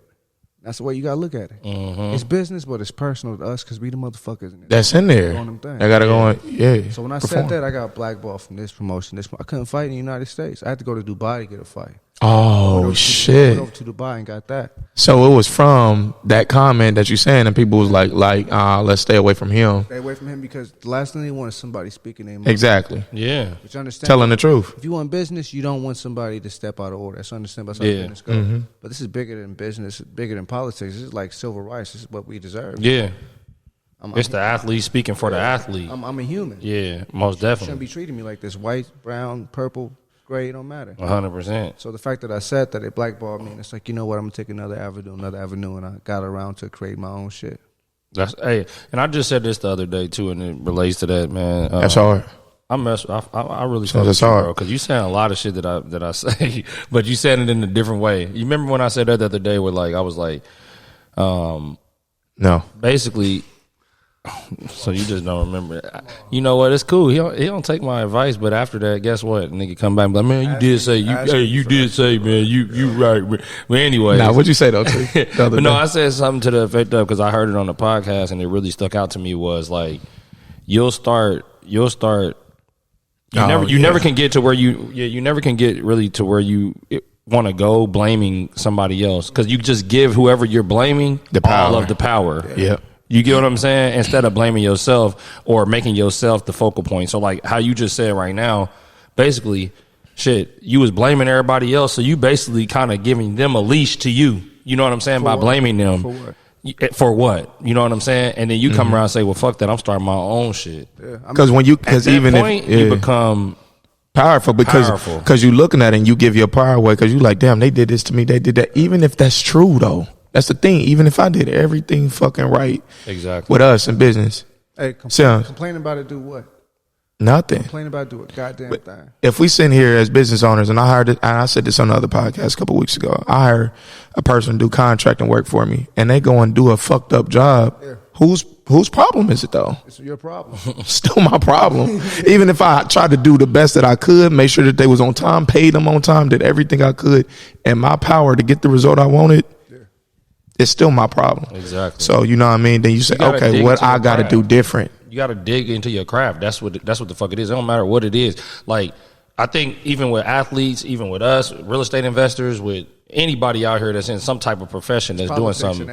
That's the way you got to look at it. It's business, but it's personal to us because we the motherfuckers in it. That's in there. I got to go on, So when I said that, I got blackballed from this promotion. I couldn't fight in the United States. I had to go to Dubai to get a fight. Oh, shit. I went over to Dubai and got that. So it was from that comment that you saying, and people was like, let's stay away from him. Stay away from him because the last thing they want is somebody speaking their mind. Exactly. Yeah. But you understand? Telling the truth. If you want business, you don't want somebody to step out of order. That's understandable. That's how business goes. But this is bigger than business, bigger than politics. This is like civil rights. This is what we deserve. Yeah. It's the athlete speaking for the athlete. I'm a human. Yeah, most definitely. You shouldn't be treating me like this. White, brown, purple, gray, it don't matter. 100%. So the fact that I said that it blackballed me, and it's like, you know what, I'm going to take another avenue, and I got around to create my own shit. And I just said this the other day, too, and it relates to that, man. That's hard. I really feel that's hard, bro, because you saying a lot of shit that I say, but you said it in a different way. You remember when I said that the other day where, like, I was like, no. Basically, so you just don't remember. You know what? It's cool. He don't take my advice, but after that, guess what? Nigga come back and be like, man, you did say, man, you right. But anyway. Nah, what'd you say, though, T? But no, I said something to the effect of, because I heard it on the podcast, and it really stuck out to me, was like, you'll start you never can get to where you never can get really to where you want to go blaming somebody else because you just give whoever you're blaming all of the power. Yeah. You get what I'm saying? Instead of blaming yourself or making yourself the focal point. So like how you just said right now, basically, shit, you was blaming everybody else. So you basically kind of giving them a leash to you. You know what I'm saying? By blaming them. For what? For what? You know what I'm saying? And then you come around and say, well, fuck that. I'm starting my own shit. Because even point, if you become powerful because you looking at it and you give your power away because you like, damn, they did this to me. They did that. Even if that's true, though. That's the thing. Even if I did everything fucking right exactly with us in business. Hey, complain about it, do what? Nothing. Complain about it, do a goddamn thing. If we sit here as business owners, and I said this on the other podcast a couple weeks ago, I hire a person to do contracting work for me, and they go and do a fucked up job. Yeah. Whose problem is it though? It's your problem. Still my problem. Even if I tried to do the best that I could, make sure that they was on time, paid them on time, did everything I could, and my power to get the result I wanted, it's still my problem. Exactly. So you know what I mean? Then you say, okay, what I got to do different? You got to dig into your craft. That's what the fuck it is. It don't matter what it is. Like I think even with athletes, even with us, real estate investors, with anybody out here that's in some type of profession that's doing something.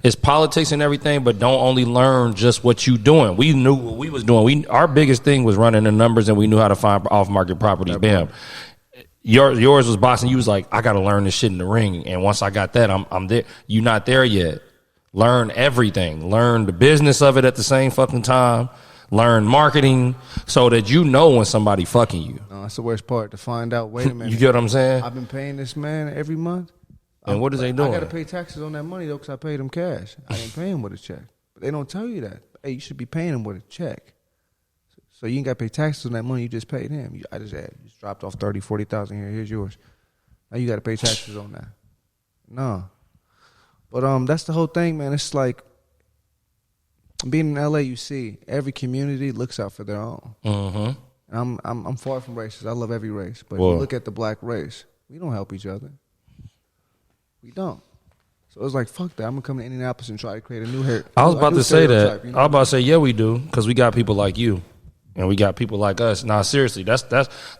It's politics and everything, but don't only learn just what you doing. We knew what we was doing. Our biggest thing was running the numbers, and we knew how to find off-market properties. Bam. Yours was boxing. You was like, I got to learn this shit in the ring, and once I got that, I'm there. You not there yet. Learn everything. Learn the business of it at the same fucking time. Learn marketing so that you know when somebody fucking you. No, that's the worst part, to find out, wait a minute. You get what I'm saying? I've been paying this man every month. And what is they doing? I got to pay taxes on that money, though, because I paid him cash. I didn't pay him with a check. But they don't tell you that. Hey, you should be paying him with a check. So you ain't got to pay taxes on that money you just paid him. I just dropped off 30, 40,000 here. Here's yours. Now you got to pay taxes on that. No. But that's the whole thing, man. It's like being in LA. You see, every community looks out for their own. And I'm far from racist. I love every race, but if you look at the black race, we don't help each other. We don't. So it's like, fuck that. I'm gonna come to Indianapolis and try to create a new hair. I was about to say that. You know? I was about to say, yeah, we do, because we got people like you. And we got people like us. Nah, seriously, that's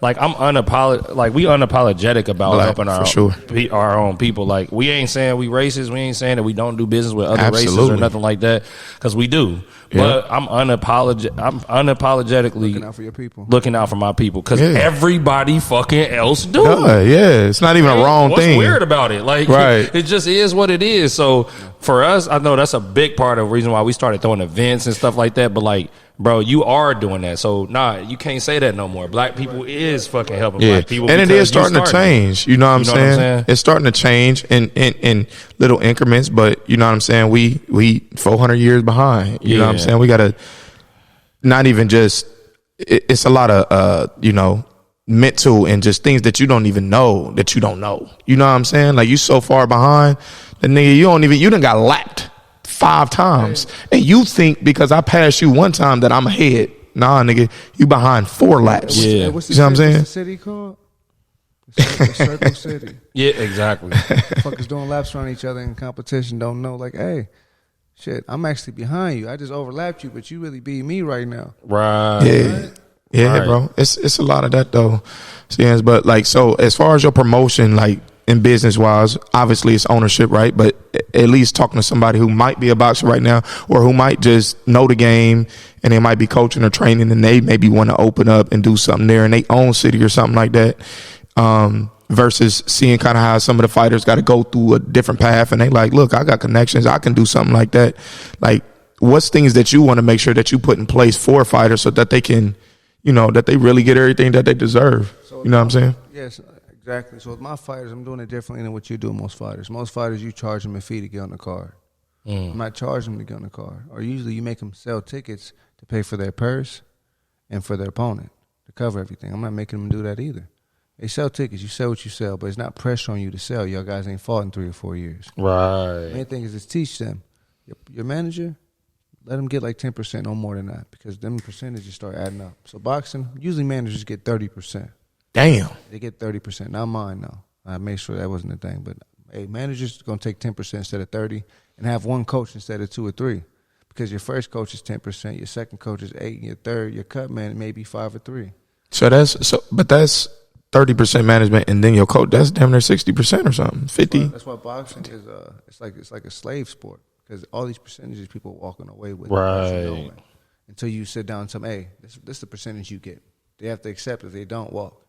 like we unapologetic about helping our own people. Like we ain't saying we racist. We ain't saying that we don't do business with other races or nothing like that, because we do. Yeah. But I'm unapologetically looking out for your people, looking out for my people, because everybody fucking else do. Yeah, it's not even a wrong thing. What's weird about it? Like, it just is what it is. So for us, I know that's a big part of the reason why we started throwing events and stuff like that. But like, bro, you are doing that. So, you can't say that no more. Black people is fucking helping black people. And it is starting to change. You know what I'm saying? It's starting to change in little increments, but you know what I'm saying? We 400 years behind. You know what I'm saying? We got to not even just, it's a lot of, mental and just things that you don't even know that you don't know. You know what I'm saying? Like, you so far behind, the nigga, you done got lapped 5 times, and you think because I passed you one time that I'm ahead. Nah, nigga, you behind 4 laps. Yeah, you know what I'm saying? What's the city called? Circle City. Yeah, exactly. Fuckers doing laps around each other in competition don't know. Like, hey, shit, I'm actually behind you. I just overlapped you, but you really beat me right now. Right. Yeah. Right? Yeah, right. Bro. It's a lot of that though. But like, so as far as your promotion, like, in business wise, obviously it's ownership, right? But at least talking to somebody who might be a boxer right now, or who might just know the game and they might be coaching or training, and they maybe want to open up and do something there in their own city or something like that. Versus seeing kind of how some of the fighters got to go through a different path, and they like, look, I got connections, I can do something like that. Like, what's things that you want to make sure that you put in place for fighters so that they can, that they really get everything that they deserve? You know what I'm saying? Yes. Exactly. So with my fighters, I'm doing it differently than what you do with most fighters. Most fighters, you charge them a fee to get on the card. I'm not charging them to get on the card. Or usually you make them sell tickets to pay for their purse and for their opponent to cover everything. I'm not making them do that either. They sell tickets. You sell what you sell, but it's not pressure on you to sell. Y'all guys ain't fought in 3 or 4 years. Right. The main thing is to teach them. Your manager, let them get like 10%, no more than that, because them percentages start adding up. So boxing, usually managers get 30%. Damn. They get 30%. Not mine, though. I made sure that wasn't a thing. But, hey, managers going to take 10% instead of 30 and have one coach instead of 2 or 3, because your first coach is 10%, your second coach is 8, and your third, your cut man, maybe 5 or 3. But that's 30% management, and then your coach. That's damn near 60% or something. 50. That's why boxing is it's like a slave sport, because all these percentages people are walking away with. Right. Until you sit down and tell them, hey, this is the percentage you get. They have to accept it. They don't walk.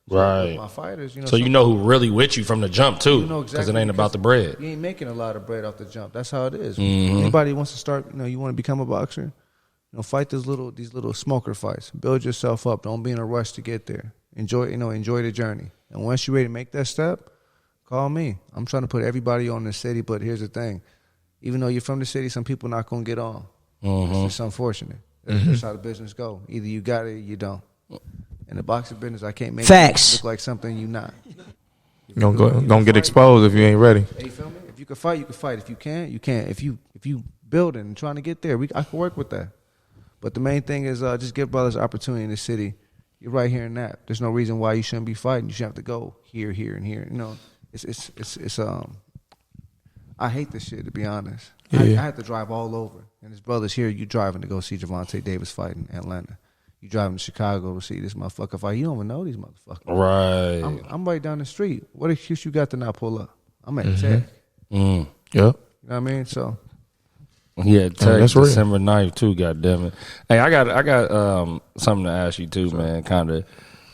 So right. My fighters, so you know who really with you from the jump too, because it ain't about the bread. You ain't making a lot of bread off the jump. That's how it is. Anybody wants to start, you want to become a boxer, fight these little smoker fights. Build yourself up. Don't be in a rush to get there. Enjoy the journey. And once you're ready to make that step, call me. I'm trying to put everybody on the city, but here's the thing. Even though you're from the city, some people not going to get on. It's just unfortunate. That's how the business go. Either you got it or you don't. In the boxing business, I can't make it look like something you're not. You're gonna get exposed if you ain't ready. Hey, you feel me? If you can fight, you can fight. If you can't, you can't. If you building and trying to get there, I can work with that. But the main thing is just give brothers opportunity in the city. You're right here in that. There's no reason why you shouldn't be fighting. You should have to go here, and here. It's I hate this shit, to be honest. Yeah. I had to drive all over. And his brothers here, you driving to go see Gervonta Davis fight in Atlanta. You driving to Chicago to see this motherfucker fight. You don't even know these motherfuckers. Right. I'm right down the street. What excuse you got to not pull up? I'm at Tech. Yep. You know what I mean? So. Yeah, Tech, that's real. December 9th too, goddammit. Hey, I got something to ask you too, man. Kind of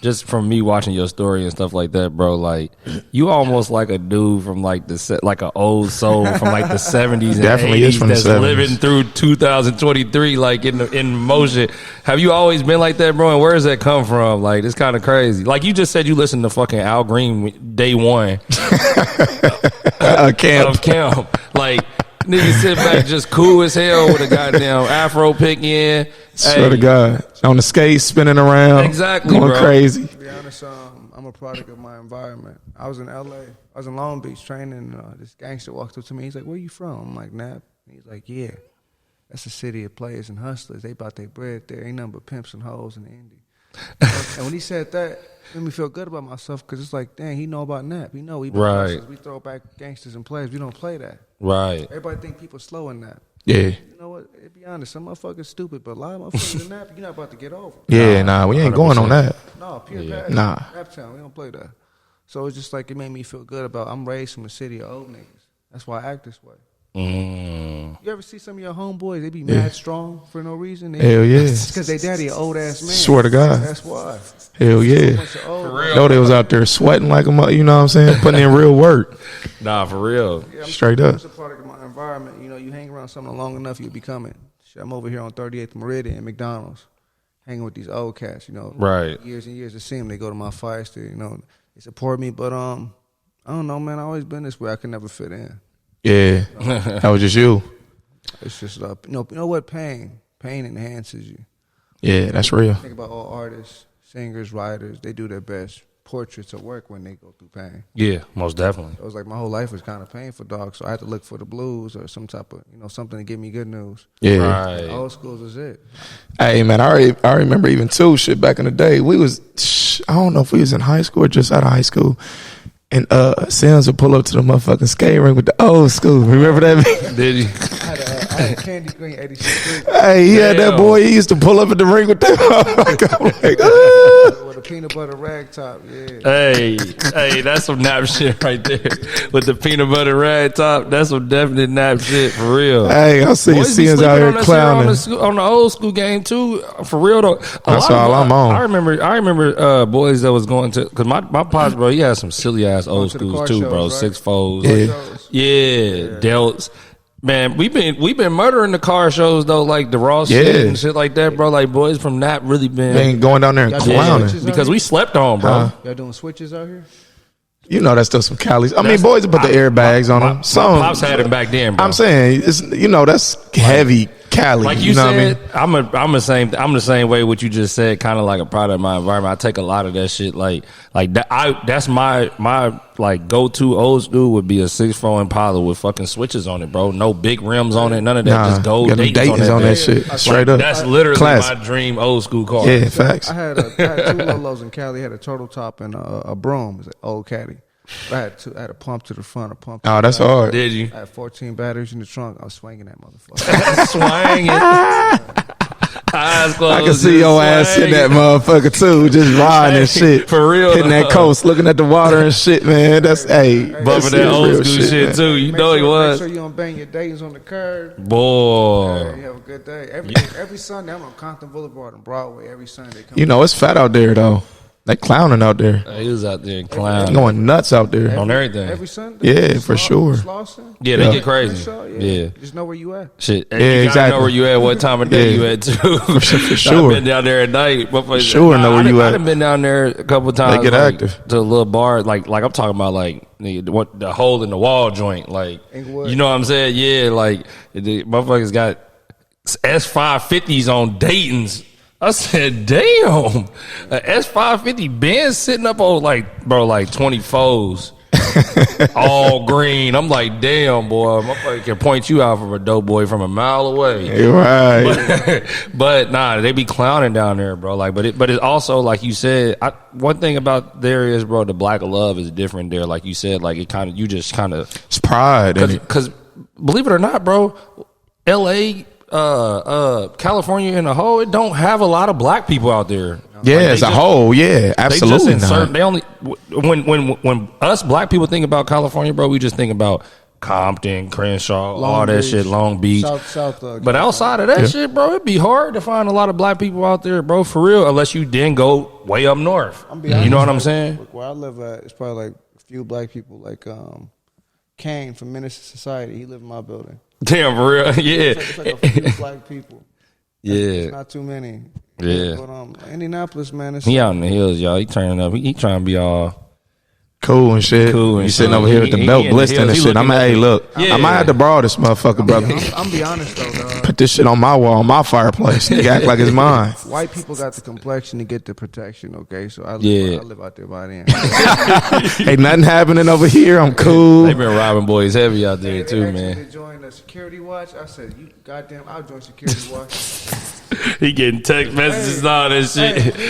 just from me watching your story and stuff like that, bro. Like, you almost like a dude from like like an old soul from like the 70s and Definitely 80s is from that's the 70s. living through 2023, like in motion. Have you always been like that, bro? And where does that come from? Like, it's kind of crazy. Like, you just said you listened to fucking Al Green day one camp. Like, nigga sit back just cool as hell with a goddamn afro pick in. Swear to God. On the skates, spinning around. Exactly, going bro. crazy. To be honest, I'm a product of my environment. I was in LA. I was in Long Beach training. This gangster walked up to me. He's like, "Where you from?" I'm like, "Nap." He's like, "Yeah, that's a city of players and hustlers. They bought their bread there. Ain't nothing but pimps and hoes in the Indy." And when he said that, it made me feel good about myself, because it's like, dang, he know about Nap. He know we hustlers. We throw back gangsters and players. We don't play that. Right. Everybody think people slow in that. Yeah. You know what? To be honest, some motherfuckers stupid, but a lot of motherfuckers in Nap, you're not about to get over. Yeah, nah, we ain't going on that. No, pure passion. Nah. Naptown, we don't play that. So it's just like, it made me feel good about, I'm raised from a city of old niggas. That's why I act this way. You ever see some of your homeboys? They be mad strong for no reason. Hell yeah. It's because they daddy an old ass man. Swear to God. That's why. Hell yeah. For real. Know they was out there sweating like a you know what I'm saying? Putting in real work. Nah, for real. Yeah, Straight up. It's a product of my environment. You hang around something long enough, you'll become it. Shit, I'm over here on 38th Meridian at McDonald's, hanging with these old cats, Right. Years and years to see them. They go to my fire stick, they support me. But I don't know, man. I always been this way. I could never fit in. Yeah. That was just you. It's just, you know what? Pain enhances you. Yeah, that's real. Think about all artists, singers, writers. They do their best portraits of work when they go through pain. Yeah, most definitely. It was like my whole life was kind of painful, dog. So I had to look for the blues or some type of, something to give me good news. Yeah. Right. Old schools is it. Hey, man, I remember even too, shit, back in the day, I don't know if we was in high school or just out of high school. And Sims would pull up to the motherfucking skate ring with the old school. Remember that? Did you? I had a Candy Green 86. Hey, he had that boy. He used to pull up at the ring with that. With a peanut butter rag top, yeah. Hey, that's some nap shit right there. With the peanut butter rag top, that's some definite nap shit for real. Hey, I see Boys be Sims sleeping out on here that shit clowning. on the old school game too. For real though, That's all I'm on. I remember boys that was going to, because my pops, bro, he had some silly ass old to the schools car too, shows, bro. right? 6'4". Yeah, delts. Man, we've been murdering the car shows though, like the Ross shit and shit like that, bro. Like boys from Nap really been. They ain't going down there and Y'all clowning. switches because we slept on, bro. Y'all doing switches out here? You know that's still some Cali's. I mean, boys put the airbags on them. My pops had it back then, bro. I'm saying, it's that's heavy Cali. Like you know said, what I mean? I'm the same way. What you just said, kind of like a product of my environment. I take a lot of that shit. Like that. That's my like go to old school would be a 6'4" Impala with fucking switches on it, bro. No big rims on it, none of that. Nah, just gold got them Dayton's on that shit. Like, Straight up. That's literally Classic. my dream old school car. Yeah, facts. I had two Lolos in Cali. Had a turtle top and a broom. It was an old caddy. I had a pump to the front, a pump to Oh, the that's back. hard. Did you? I had 14 batteries in the trunk. I was swinging that motherfucker. Swang it. Eyes closed. I can see your ass in that motherfucker too, just riding and shit. For real, hitting that coast, looking at the water and shit, man. That's bumping that old school shit too. You know he was. Make sure you don't bang your days on the curb. Boy, You have a good day. Every Sunday, I'm on Compton Boulevard and Broadway. Every Sunday, You know it's fat out there though. They clowning out there. He was out there clowning. Going nuts out there. On everything. Every Sunday. Yeah, for sure. Yeah, they get crazy. Yeah. Just know where you at. Shit. Yeah, You exactly. gotta know where you at, what time of day you at too. For sure. I've been down there at night. For sure, know where you at. I've been down there a couple of times. They get active. To a little bar, like I'm talking about, like the hole in the wall joint, like Inglewood. you know what I'm saying? Yeah, like the motherfuckers got S550s on Dayton's. I said, damn, a S550 Benz sitting up on like 24s, all green. I'm like, damn, boy, motherfucker can point you out from a dope boy from a mile away. You're right. But nah, they be clowning down there, bro. Like, but it's also like you said. One thing about there is, bro, the black love is different there. Like you said, like you just kind of It's pride. because believe it or not, bro, L.A. California in a whole, it don't have a lot of black people out there. Yeah, as a whole, yeah, absolutely. They only when us black people think about California, bro, we just think about Compton, Crenshaw, all that shit, Long Beach. South, but outside of that shit, bro, it'd be hard to find a lot of black people out there, bro, for real, unless you then go way up north. You know what I'm saying? Look, where I live at, it's probably like a few black people, like Kane from Menace to Society. He live in my building. Damn, for real, yeah. It's like a few black people. Yeah. It's not too many. Yeah. But Indianapolis, man. He out in the hills, y'all. He turning up. He trying to be all cool and shit. You sitting over here with the belt blistering and shit. I'm like, hey, look, I might have to borrow this motherfucker, brother. I'm be honest though, dog. Put this shit on my wall, on my fireplace. Nigga act like it's mine. White people got the complexion to get the protection, okay? So I live out there by then. Ain't nothing happening over here. I'm cool. They been robbing boys heavy out there too, They man. to join the security watch. I said, you goddamn, I'll join security watch. He getting text messages and all that shit. Hey,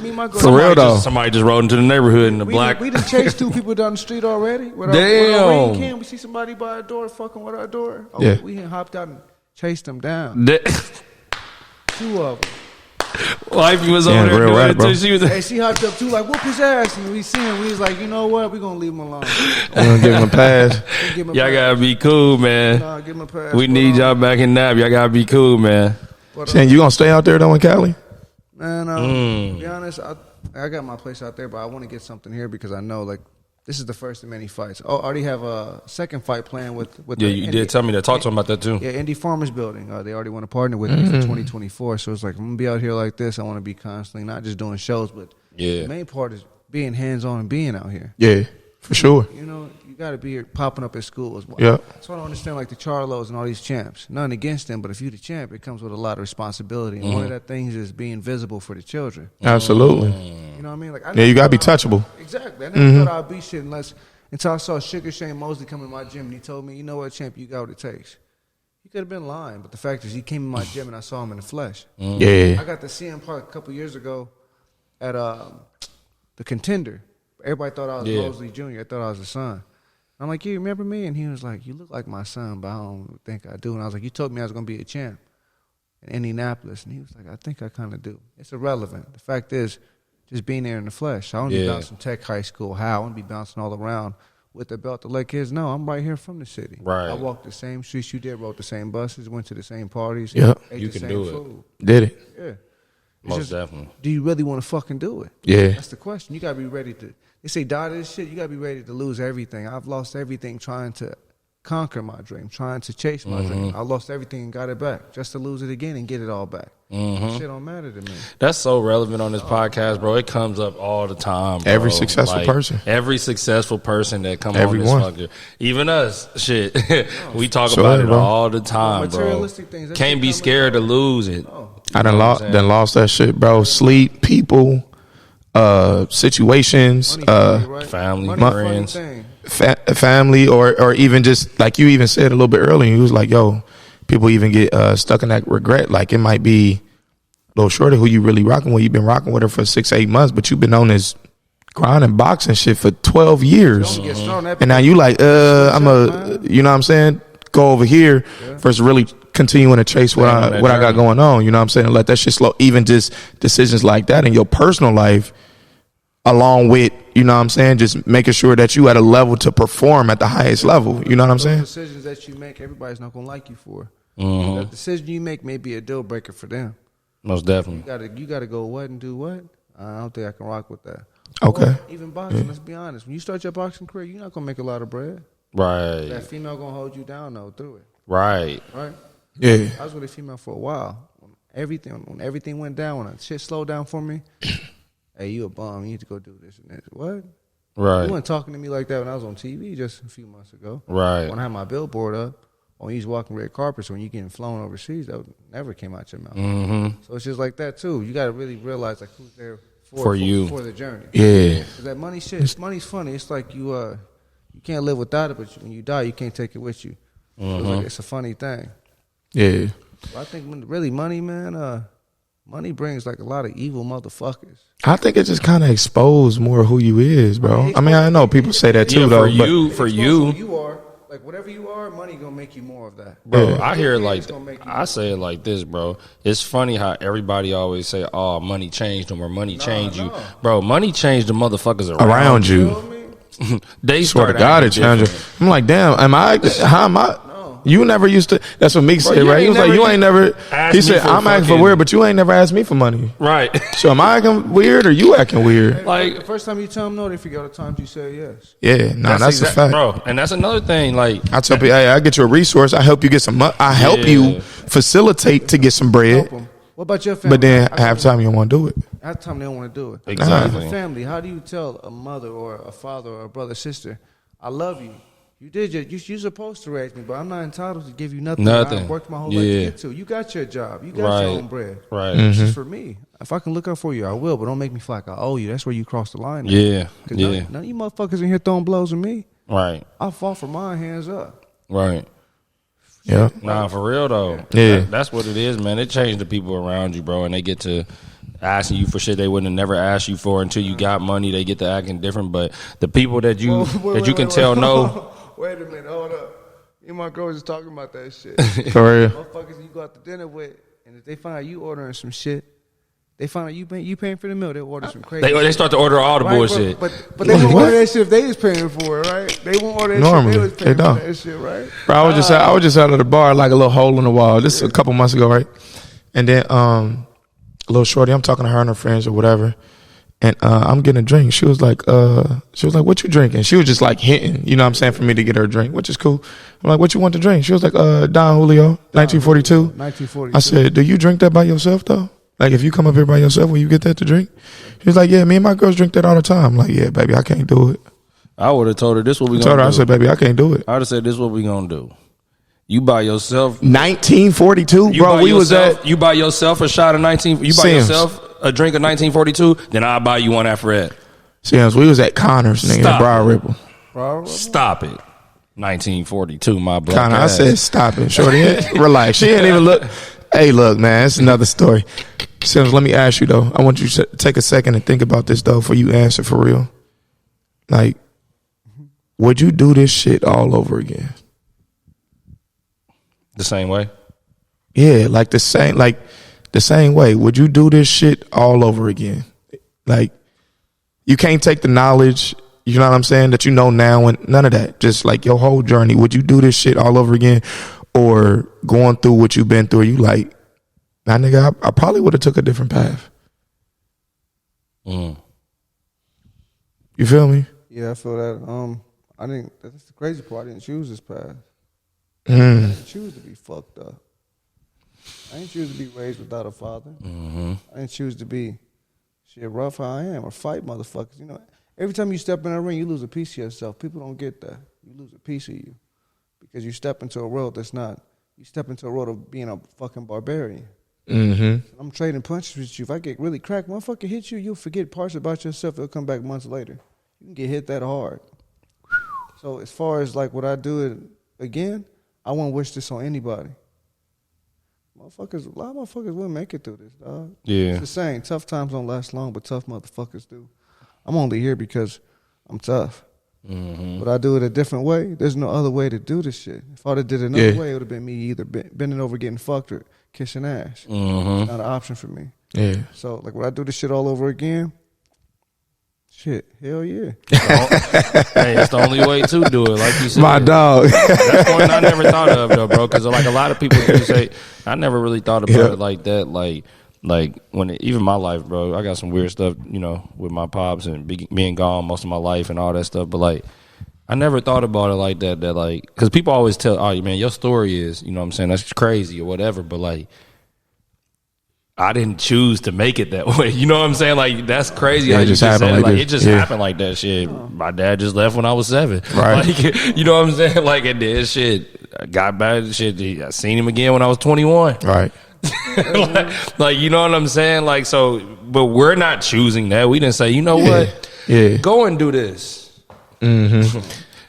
me and my girl. For real though. Somebody just rode into the neighborhood in the black. We done chased 2 people down the street already. With Damn. Our ring cam. We see somebody by our door fucking with our door. Oh, Yeah. We hopped out and chased them down. 2 of them. Wifey was Damn, over there real doing rap, it bro. too. She was Hey, she hopped up too, like, whoop his ass. And we see him. We was like, you know what? We gonna leave him alone. We gonna give him a pass. Give him a y'all pass. gotta be cool, man. Nah, give him a pass. We need y'all back in Nap. Y'all gotta be cool, man. Saying you gonna stay out there though in Cali? Man, to be honest, I got my place out there, but I want to get something here because I know, like, this is the first of many fights. Oh, I already have a second fight planned with Yeah, you did tell me that. Talk to him about that too. Yeah, Indy Farmers Building. They already want to partner with me for 2024. So it's like, I'm going to be out here like this. I want to be constantly, not just doing shows, but the main part is being hands-on and being out here. Yeah, for sure. You know, you got to be here popping up at school as well. Yeah. That's why I don't understand, like, the Charlos and all these champs. Nothing against them, but if you're the champ, it comes with a lot of responsibility. And one of that things is being visible for the children. Absolutely. You know what I mean? Like, Yeah, you gotta be touchable. Exactly. I never thought I'd be shit until I saw Sugar Shane Mosley come in my gym and he told me, you know what, champ, you got what it takes. He could have been lying, but the fact is he came in my gym and I saw him in the flesh. Yeah. I got to see him probably a couple years ago at the Contender. Everybody thought I was Mosley Jr. I thought I was his son. I'm like, you remember me? And he was like, you look like my son, but I don't think I do. And I was like, you told me I was going to be a champ in Indianapolis. And he was like, I think I kind of do. It's irrelevant. The fact is, just being there in the flesh. I want to be bouncing Tech High School. How? I want to be bouncing all around with the belt to let kids know I'm right here from the city. Right. I walked the same streets you did, rode the same buses, went to the same parties. Yep. Ate You the can same do it. food. Did it. Yeah. It's Most definitely. Do you really want to fucking do it? Yeah. That's the question. You got to be ready to. They say die to this shit. You got to be ready to lose everything. I've lost everything trying to conquer my dream, trying to chase my dream. I lost everything and got it back just to lose it again and get it all back. Shit don't matter to me. That's so relevant on this podcast, bro. It comes up all the time, bro. Every successful person. Every successful person that come Everyone. on this fucker. Even us, shit. We talk Sure, about it bro. all the time, bro. Materialistic things, that Can't shit be come scared to lose it. I done lost that shit, bro. Sleep, people, situations, Family, Money, friends. funny thing. family, or even just like you even said a little bit earlier. You was like, yo, people even get stuck in that regret. Like it might be little shorty who you really rocking with. You've been rocking with her for 6-8 months, but you've been on this grinding boxing shit for 12 years. And now you like, you know what I'm saying? Go over here versus really continuing to chase what I got going on. You know what I'm saying? Let that shit slow. Even just decisions like that in your personal life, along with, you know what I'm saying, just making sure that you at a level to perform at the highest level. You know what I'm saying? Decisions that you make, everybody's not gonna like you for. The decision you make may be a deal breaker for them. Most definitely. You gotta go what and do what. I don't think I can rock with that. Okay. Or even boxing. Let's be honest. When you start your boxing career, you're not gonna make a lot of bread. Right. That female gonna hold you down though through it. Right. Right. Yeah. I was with a female for a while. When everything went down, when shit slowed down for me. Hey, you a bum. You need to go do this and that. What? Right. You weren't talking to me like that when I was on TV just a few months ago. Right. When I had my billboard up, when you was walking red carpets, when you getting flown overseas, that never came out your mouth. So it's just like that too. You got to really realize like who's there for you for the journey. Yeah. 'Cause that money shit, money's funny. It's like you can't live without it, but when you die, you can't take it with you. So it's a funny thing. Yeah. But I think really money, man. Money brings like a lot of evil motherfuckers. I think it just kind of exposed more who you is, bro. I mean, I know people say that too, though. For you, you are like whatever you are, money gonna make you more of that, bro. I hear it like I say it like this, bro. It's funny how everybody always say, "Oh, money changed them," or "Money changed you," bro. Money changed the motherfuckers around you. They swear to God, it changed. I'm like, damn. How am I? You never used to. That's what Meek said, right? He was like, you ain't never. He said, I'm acting for weird, but you ain't never asked me for money. Right. So am I acting weird or you acting weird? Like the first time you tell them no, they forget all the times you say yes. Yeah, that's a fact, bro. And that's another thing. Like I tell people, hey, I get you a resource. I help you get some. I help you facilitate to get some bread. What about your family? But then half the time you don't want to do it. Half the time they don't want to do it. Exactly. As a family, how do you tell a mother or a father or a brother, sister, I love you? You did you're supposed to raise me, but I'm not entitled to give you nothing. I worked my whole life to get to. You got your job. You got your own bread. Right. This is for me. If I can look out for you, I will, but don't make me feel like I owe you. That's where you cross the line. Yeah. None of you motherfuckers in here throwing blows at me. Right. I fought for mine, hands up. Right. Yeah. Nah, for real though. Yeah. That's what it is, man. It changed the people around you, bro, and they get to asking you for shit they wouldn't have never asked you for until you got money. They get to acting different, but the people that you can tell no. Wait a minute, hold up. You and my girl was just talking about that shit. For real. Motherfuckers you go out to dinner with, and if they find out you ordering some shit, they find out you paying for the meal, they order some crazy They start to order all the bullshit. But they won't order that shit if they was paying for it, right? They won't order that shit if they was paying for that shit, right? Bro, I was just out of the bar, like a little hole in the wall. This is a couple months ago, right? And then a little shorty, I'm talking to her and her friends or whatever. And I'm getting a drink. She was like, what you drinking? She was just like hinting, you know what I'm saying, for me to get her a drink, which is cool. I'm like, what you want to drink? She was like, Don Julio, 1942. 1942. I said, do you drink that by yourself, though? Like, if you come up here by yourself, will you get that to drink? She was like, yeah, me and my girls drink that all the time. I'm like, yeah, baby, I can't do it. I would have told her this what we gonna do. I said, baby, I can't do it. I would have said this what we gonna do. You buy yourself 1942, bro. You buy yourself a shot of 19. You buy Sims. yourself a drink of 1942. Then I'll buy you one after that. Sims, we was at Connors, nigga, at Briar Ripple. Stop it. 1942, my brother. Connor, I said, stop it, shorty. Relax. She didn't even look. Hey, look, man, it's another story. Sims, let me ask you though. I want you to take a second and think about this though, before you answer for real. Like, would you do this shit all over again? The same way? Yeah, like the same way. Would you do this shit all over again? Like, you can't take the knowledge, you know what I'm saying, that you know now and none of that. Just like your whole journey. Would you do this shit all over again? Or going through what you've been through, you like, nah, nigga, I probably would have took a different path. You feel me? Yeah, I feel that. I think that's the crazy part. I didn't choose this path. I didn't choose to be fucked up. I didn't choose to be raised without a father. I didn't choose to be shit rough how I am or fight motherfuckers. You know, every time you step in a ring, you lose a piece of yourself. People don't get that. You lose a piece of you because you step into a world that's not. You step into a world of being a fucking barbarian. I'm trading punches with you. If I get really cracked, motherfucker hit you, you'll forget parts about yourself. It'll come back months later. You can get hit that hard. So as far as like, would I do it again? I won't wish this on anybody. A lot of motherfuckers will make it through this, dog. Yeah. It's the same. Tough times don't last long, but tough motherfuckers do. I'm only here because I'm tough. But I do it a different way. There's no other way to do this shit. If I would have did it another way, it would have been me either bending over, getting fucked, or kissing ass. It's not an option for me. Yeah. So, like, when I do this shit all over again, shit, hell yeah. Hey, it's the only way to do it, like you said. My dog. That's one I never thought of, though, bro, because like a lot of people do say, I never really thought about it like that. Like when even my life, bro, I got some weird stuff, you know, with my pops and being gone most of my life and all that stuff. But like, I never thought about it like that. That like, because people always tell, oh man, your story is, you know what I'm saying, that's crazy or whatever. But like, I didn't choose to make it that way. You know what I'm saying? Like, that's crazy. Yeah, How it you just just said happened it. like Like, this. it just Yeah. happened like that. Shit, my dad just left when I was 7. Right. Like, you know what I'm saying? Like, it did shit. I got back. Shit, I seen him again when I was 21. Right. like, you know what I'm saying? Like, so, but we're not choosing that. We didn't say, you know what? Yeah. Go and do this.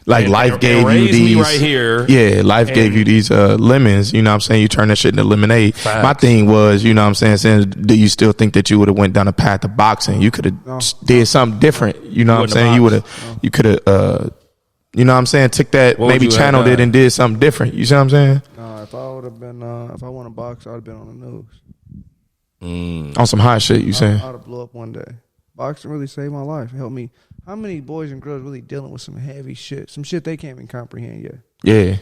Like And- life and gave you raise me these right here. Yeah, life gave you these lemons, you know what I'm saying? You turn that shit into lemonade. Facts. My thing was, you know what I'm saying, do you still think that you would have went down a path of boxing? You could have did something different, you know what I'm wouldn't saying? have You would have you could have you know what I'm saying, took that, What would maybe you have channeled done? it and did something different. You see what I'm saying? If I would have been, if I won a box, I'd have been on the news. On some hot shit, you saying? I'd have blew up one day. Boxing really saved my life. It helped me. How many boys and girls really dealing with some heavy shit? Some shit they can't even comprehend yet. Yeah.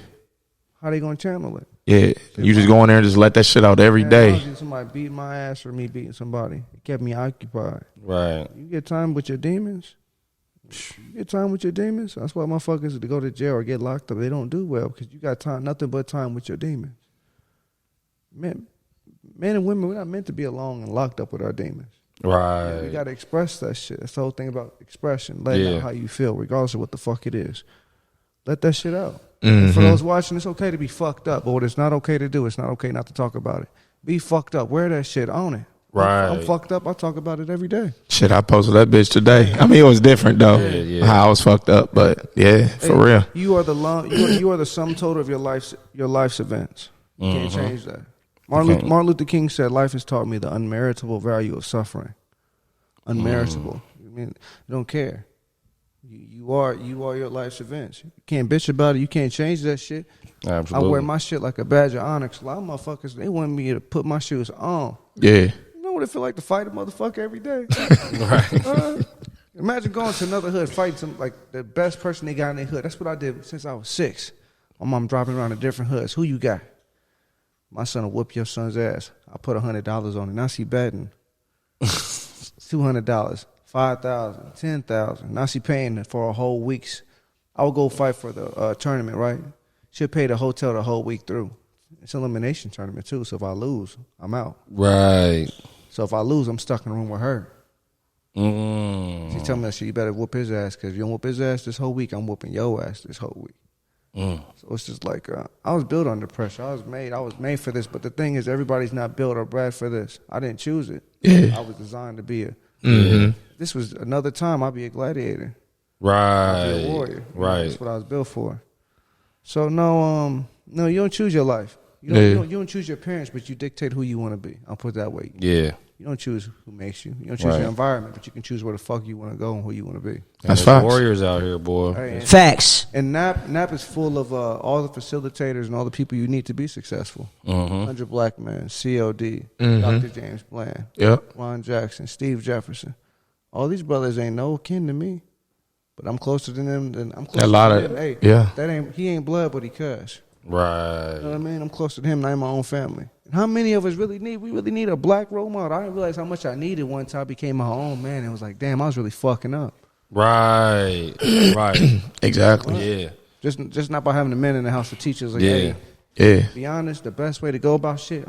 How they gonna channel it? Yeah. You just go in there and just let that shit out every Man, day. I was either somebody beating my ass or me beating somebody. It kept me occupied. Right. You get time with your demons. You get time with your demons. That's why motherfuckers to go to jail or get locked up, they don't do well because you got time, nothing but time with your demons. Men and women, we're not meant to be alone and locked up with our demons. Right. You gotta express that shit. That's the whole thing about expression. Let out how you feel, regardless of what the fuck it is. Let that shit out. And for those watching, it's okay to be fucked up, but what it's not okay to do, it's not okay not to talk about it. Be fucked up. Wear that shit. Own it. Right. I'm fucked up. I talk about it every day. Shit, I posted that bitch today. I mean, it was different though. Yeah. How I was fucked up, but yeah, for real. You are the sum total of your life's events. You can't change that. Martin Luther King said, "Life has taught me the unmeritable value of suffering." Unmeritable. I mean, you don't care. You are your life's events. You can't bitch about it. You can't change that shit. Absolutely. I wear my shit like a badge of honor. A lot of motherfuckers, they want me to put my shoes on. Yeah. You know what it feel like to fight a motherfucker every day? Right. Imagine going to another hood, fighting some, like the best person they got in their hood. That's what I did since I was 6. My mom dropping around to different hoods. Who you got? My son will whoop your son's ass. I put $100 on it. Now she betting $200, $5,000, $10,000. Now she paying for a whole week's. I would go fight for the tournament, right? She'll pay the hotel the whole week through. It's an elimination tournament too. So if I lose, I'm out. Right. So if I lose, I'm stuck in the room with her. She tell me that shit, you better whoop his ass, because if you don't whoop his ass this whole week, I'm whooping your ass this whole week. So it's just like, I was built under pressure. I was made for this. But the thing is, everybody's not built or bred for this. I didn't choose it. Yeah. I was designed to be this was another time I'd be a gladiator. Right. I'd be a warrior. Right. That's what I was built for. So no, you don't choose your life. You don't choose your parents, but you dictate who you want to be. I'll put it that way. Yeah. You don't choose who makes you. You don't choose your environment, but you can choose where the fuck you want to go and who you want to be. That's There's facts. warriors out here, boy. Hey, Facts. and NAP is full of all the facilitators and all the people you need to be successful. 100 Black Men, COD, Dr. James Bland, Yep. Ron Jackson, Steve Jefferson. All these brothers ain't no kin to me, but I'm closer to them than I'm closer A lot to of them. Hey, yeah. He ain't blood, but he cuss. Right. You know what I mean? I'm closer to him than I am my own family. And how many of us we really need a black role model? I didn't realize how much I needed once I became my own man. And it was like, damn, I was really fucking up. Right. Right. Exactly. Yeah. Just not by having the men in the house to teach us. Like, Yeah. hey, Yeah. be honest, the best way to go about shit,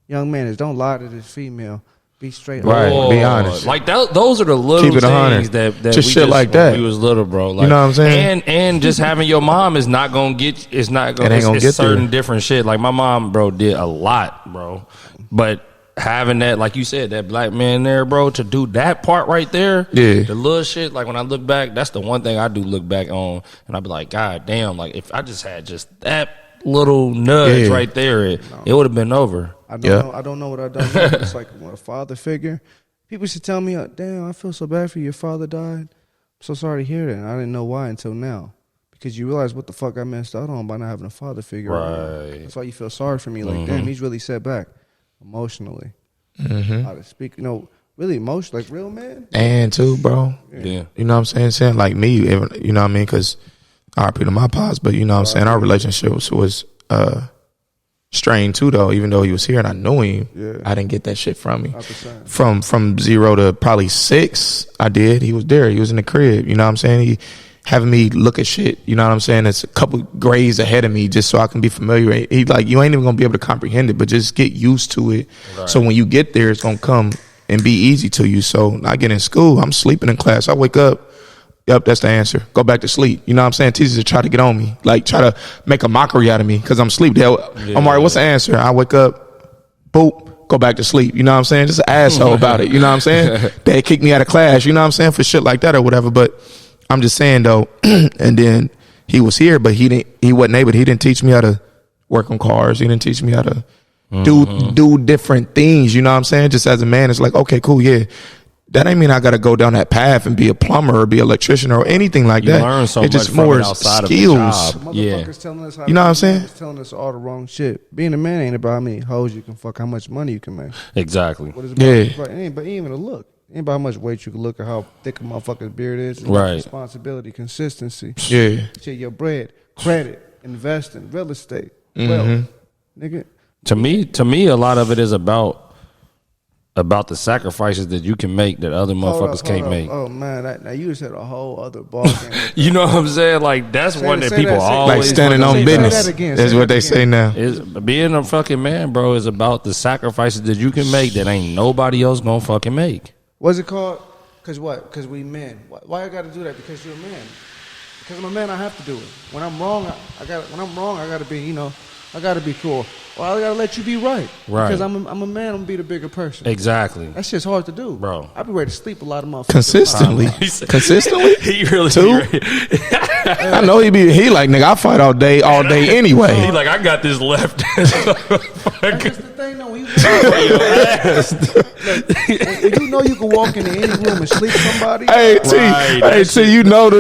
young man, is don't lie to this female. Be straight. Right. Oh, Be honest. Like those are the little Keep it 100. things that Just we shit like when that. we was little, bro. Like, You know what I'm saying? And just having your mom is not gonna get. It's not gonna. It ain't gonna it's get certain there. different shit. Like my mom, bro, did a lot, bro. But having that, like you said, that black man there, bro, to do that part right there, Yeah. the little shit. Like when I look back, that's the one thing I do look back on, and I be like, God damn, like if I just had just that little nudge Yeah. right there, it would have been over. I don't know what I done. It's like a father figure. People should tell me, damn, I feel so bad for you. Your father died. so sorry to hear that. I didn't know why until now. Because you realize what the fuck I messed out on by not having a father figure. Right. That's why you feel sorry for me. Like, damn, he's really set back emotionally. How to speak, really emotional, like real man. And too, bro. Yeah. You know what I'm saying? Like me, you know what I mean? Because RP to my pops, but you know what I'm saying? Our relationship was strained too, though. Even though he was here and I knew him, I didn't get that shit from me. From 0 to probably 6, I did. He was there. He was in the crib. You know what I'm saying? He having me look at shit. You know what I'm saying? It's a couple grades ahead of me just so I can be familiar. He like, you ain't even gonna be able to comprehend it, but just get used to it. Right. So when you get there, it's gonna come and be easy to you. So I get in school, I'm sleeping in class. I wake up. Yep, that's the answer. Go back to sleep. You know what I'm saying? Teachers are trying to get on me, like try to make a mockery out of me because I'm asleep. Omari, what's the answer? I wake up, boop, go back to sleep. You know what I'm saying? Just an asshole about it. You know what I'm saying? They kicked me out of class. You know what I'm saying? For shit like that or whatever. But I'm just saying though. And then he was here, but he wasn't able. He didn't teach me how to work on cars. He didn't teach me how to do different things. You know what I'm saying? Just as a man, it's like, okay, cool, yeah. That ain't mean I got to go down that path and be a plumber or be an electrician or anything like that. Learn so it's much just more outside skills. of the job. Telling us how you know what I'm saying? Telling us all the wrong shit. Being a man ain't about how many hoes you can fuck, how much money you can make. Exactly. What is it about? It ain't even a look. It ain't about how much weight you can look or how thick a motherfucker's beard is. It's right. Responsibility, consistency. Yeah. Shit, your bread, credit, investing, real estate, wealth, nigga. To me, a lot of it is about the sacrifices that you can make that other motherfuckers can't make. Oh man, now you just had a whole other ball game. You know what I'm saying? Like that's one that people always like standing on business. That's what they say now. Being a fucking man, bro, is about the sacrifices that you can make that ain't nobody else gonna fucking make. What's it called? Cause what? Cause we men. Why I got to do that? Because you're a man. Because I'm a man, I have to do it. When I'm wrong, I gotta be. I gotta be cool. Well, I gotta let you be right. Right. Because I'm a man. I'm gonna be the bigger person. Exactly. That shit's hard to do, bro. I be ready to sleep a lot of motherfuckers. Consistently. He really too. I know he like nigga. I fight all day anyway. He like I got this left. That's just the thing, though. When you know you can walk into any room and sleep somebody. Hey T, you know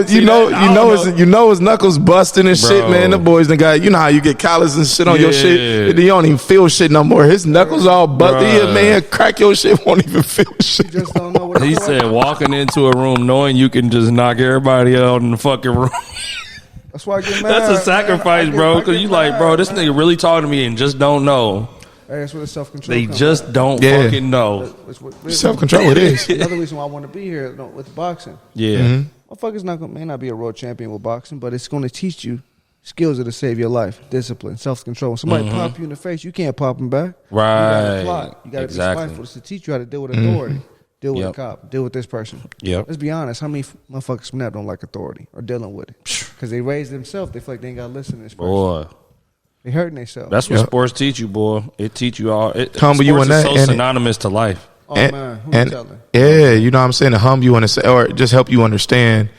his knuckles busting and shit, man. The boys done got, you know how you get collars and shit on your shit. You don't even feel shit no more. His knuckles all busted. Yeah, man, crack your shit, won't even feel shit. You just don't know what he said walking into a room knowing you can just knock everybody out in the fucking room. That's why I get mad. That's a sacrifice, bro. Because you like, bro, this nigga really talking to me and just don't know. Hey, that's where the self-control They just don't fucking know. Self-control it is. Another reason why I want to be here with boxing. Yeah. Motherfuckers may not be a world champion with boxing, but it's going to teach you skills that'll save your life. Discipline, self-control. When somebody pop you in the face, you can't pop them back. Right. You got to be spiteful. It's to teach you how to deal with authority. Deal with a cop. Deal with this person. Yep. Let's be honest. How many motherfuckers from that don't like authority or dealing with it? Because they raised themselves. They feel like they ain't got to listen to this person. Boy. They hurting themselves. That's what sports teach you, boy. It teach you all. Humble you in that. Sports is so synonymous to life. Oh, man. Who you telling? Yeah, you know what I'm saying? To humble you or just help you understand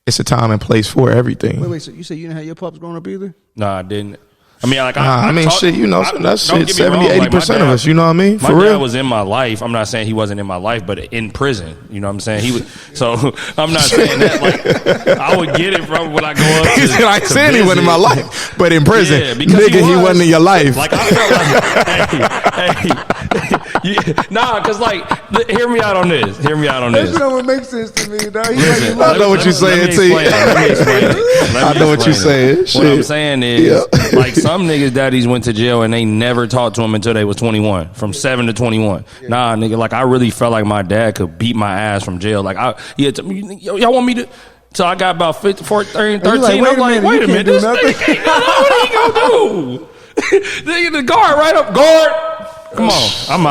it's a time and place for everything. Wait, so you said you didn't have your pups growing up either? No, I didn't. I mean, like, shit, you know, that's shit. 70-80% of us, you know what I mean? For my real. dad was in my life. I'm not saying he wasn't in my life, but in prison. You know what I'm saying? He was. So I'm not saying that. Like, I would get it from when I go up. He said, I said he wasn't in my life, but in prison, nigga, he wasn't in your life. Like I felt like, nah, because like, hear me out on this. That's not what makes sense to me, dog. Listen, I know what you're saying, T. I know what you're saying. What I'm saying is, like, some niggas' daddies went to jail and they never talked to them until they was 21, from 7 to 21. Yeah. Nah, nigga, like I really felt like my dad could beat my ass from jail. Like y'all want me to? So I got about 13. I'm like, wait a minute, this nigga, what are you gonna do? Nigga, the guard right up, guard. Come on, I'm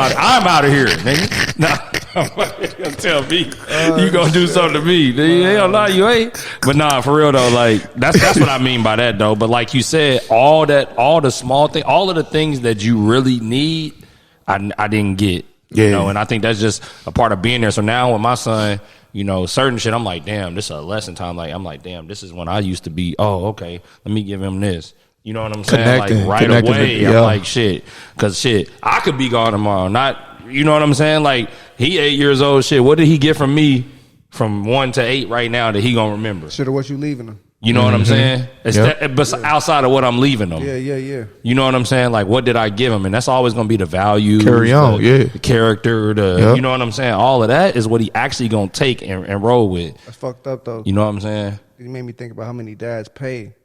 out of here, nigga. Nah, gonna tell me you gonna do something to me. Hell no, you ain't. But nah, for real though, like that's what I mean by that though. But like you said, all the small things, all of the things that you really need, I didn't get. You know, and I think that's just a part of being there. So now with my son, you know, certain shit, I'm like, damn, this is a lesson time. Like I'm like, damn, this is when I used to be. Oh, okay, let me give him this. You know what I'm saying? Like right away, I'm like, shit. Because shit, I could be gone tomorrow. Not, you know what I'm saying? Like, he 8 years old, shit. What did he get from me from 1 to 8 right now that he gonna remember? Shit, or what you leaving him? You know what I'm saying? It's but outside of what I'm leaving them. Yeah. You know what I'm saying? Like, what did I give him? And that's always going to be the value. Carry on, the character, you know what I'm saying? All of that is what he actually going to take and roll with. That's fucked up, though. You know what I'm saying? It made me think about how many dads pay.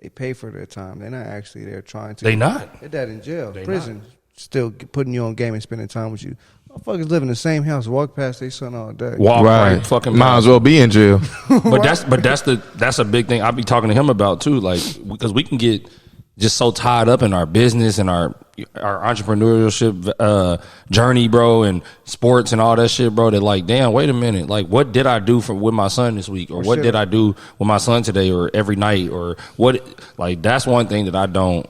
They pay for their time. They're not actually there trying to. They not. Their dad in jail, They prison, still putting you on game and spending time with you. Motherfuckers live in the same house, walk past their son all day. Walk right fucking might as well be in jail. But that's a big thing I'll be talking to him about too. Like, because we can get just so tied up in our business and our entrepreneurship journey, bro, and sports and all that shit, bro, that like, damn, wait a minute. Like, what did I do with my son this week? Or what did I do with my son today or every night? Or what, like, that's one thing that I don't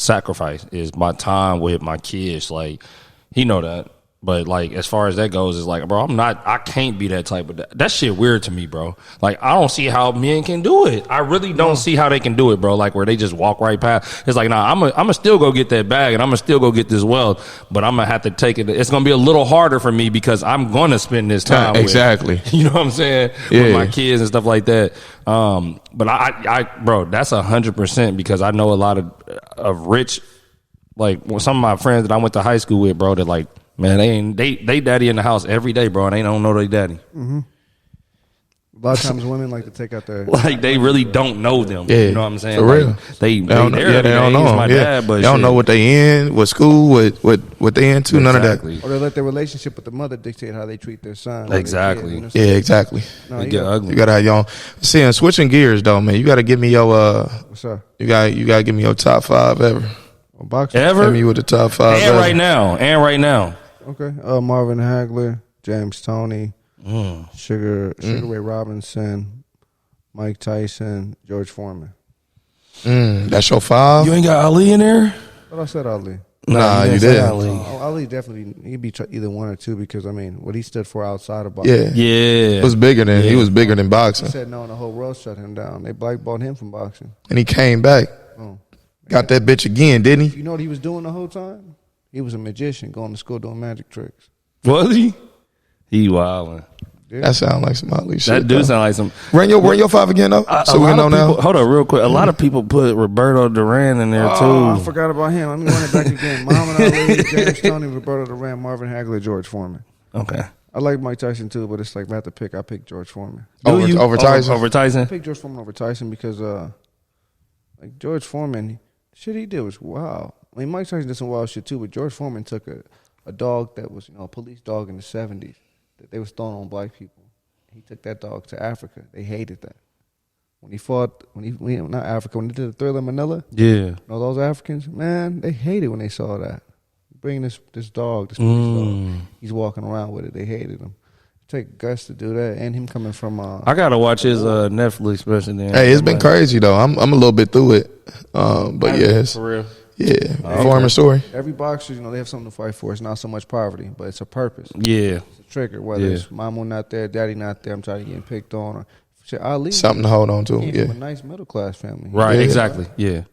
sacrifice is my time with my kids. Like, he know that. But, like, as far as that goes, it's like, bro, I can't be that type of, that shit weird to me, bro. Like, I don't see how men can do it. I really don't see how they can do it, bro. Like, where they just walk right past. It's like, nah, I'm gonna still go get that bag and I'm gonna still go get this wealth, but I'm gonna have to take it. It's gonna be a little harder for me because I'm gonna spend this time exactly. with, you know what I'm saying? Yeah. With my kids and stuff like that. But I bro, that's 100% because I know a lot of rich, like, some of my friends that I went to high school with, bro, that like, man, they daddy in the house every day, bro, and they don't know they daddy. Mm-hmm. A lot of times women like to take out their like they really don't know them. Yeah, you know what I'm saying? For like, real. They don't know my dad, but they don't know what they in, what school, what they into, none of that. Or they let their relationship with the mother dictate how they treat their son. Exactly. Their kid, you know Yeah, exactly. No, they get ugly. You gotta have your own. See, and switching gears though, man, you gotta give me your What's up? You gotta give me your top 5 ever. Boxing? Ever? Hit me with the top 5 And ever. right now. Okay. Marvin Hagler, James Toney, Sugar Ray Robinson, Mike Tyson, George Foreman. That's your 5? You ain't got Ali in there? But I said Ali. Nah, you didn't did. say Ali. Ali definitely, he'd be either 1 or 2 because, I mean, what he stood for outside of boxing. Yeah. Yeah. It was bigger than he was bigger than He boxing. said no, and the whole world shut him down. They blackballed him from boxing. And he came back. Oh. Got that bitch again, didn't he? You know what he was doing the whole time? He was a magician going to school doing magic tricks. Was he? He wildin'. That sound like some Ali shit. That do though. sound like some. Run your 5 again though. So we can know now. Hold on, real quick. A lot of people put Roberto Duran in there Oh, I too. forgot about him. Let me run it back again. Muhammad Ali, James Toney, Roberto Duran, Marvin Hagler, George Foreman. Okay. I like Mike Tyson too, but it's like if I have to pick, I pick George Foreman. Over Tyson. Over Tyson. I pick George Foreman over Tyson because like George Foreman, shit he did was wild. I mean, Mike Tyson did some wild shit too, but George Foreman took a dog that was, a police dog in the 70s that they was throwing on black people. He took that dog to Africa. They hated that. When he fought, when he not Africa, when he did the Thriller in Manila, those Africans, man, they hated when they saw that. Bring this dog, this police dog. He's walking around with it. They hated him. Take guts to do that, and him coming from. I gotta watch his Netflix special. Then Hey, it's been crazy though. I'm a little bit through it, but yes, for real. Yeah, Foreman story. Every boxer, they have something to fight for. It's not so much poverty, but it's a purpose. Yeah, it's a trigger. Whether it's mama not there, daddy not there, I'm trying to get picked on. Or shit, Ali, something to hold on to. Came from a nice middle class family. Right. Exactly. Yeah.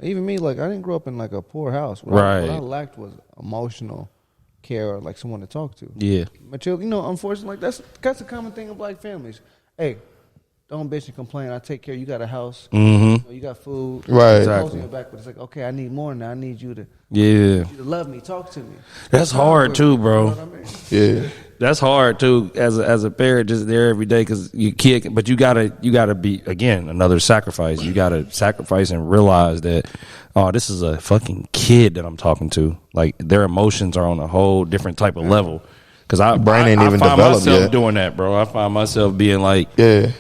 Even me, like I didn't grow up in like a poor house. What I lacked was emotional care or like someone to talk to. Yeah. But unfortunately, like that's a common thing in black families. Hey, don't bitch and complain. I take care. You got a house. Mm-hmm. You got food. Right. Exactly. Back, but it's like, okay, I need more now. I need you to. Yeah. To love me. Talk to me. That's hard too, bro. You know what I mean? Yeah. That's hard too, as a parent, just there every day because you can't. But you gotta be again another sacrifice. You gotta sacrifice and realize that, oh, this is a fucking kid that I'm talking to. Like their emotions are on a whole different type of level. Because I find myself yet. doing that, bro. I find myself being like, yeah,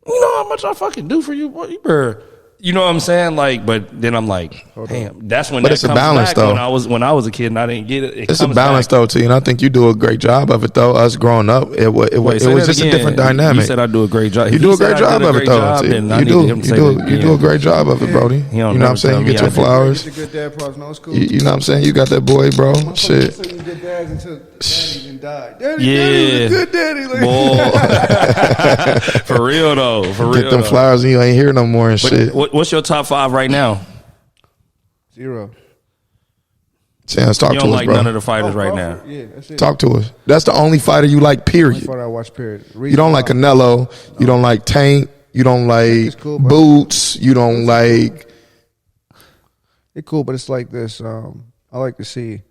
you know how much I fucking do for you, boy. You better. You know what I'm saying? Like, but then I'm like, damn, that's when that it's a comes balance, back. though. When I was a kid and I didn't get it, it's a balance though, too. And I think you do a great job of it though. Us growing up, it was just a different dynamic. You said I do a great job. You do a great job of it though. You do a great job of it, Brody. You know what I'm saying? You get your flowers. You get good dad props. No, it's cool. You know what I'm saying? You got that boy, bro. Shit. You good dads until daddy even died. Daddy was a good daddy. For real though. For real. Get them flowers and you ain't here no more and shit. What's your top 5 right now? 0. Chance, talk You to don't us, like bro. none of the fighters right now. Crawford, yeah, that's it. Talk to us. That's the only fighter you like, period. Fighter I watch, period. You don't like Canelo. You don't like Tank. You don't like cool, but- Boots. You don't like. It's cool, but it's like this. I like to see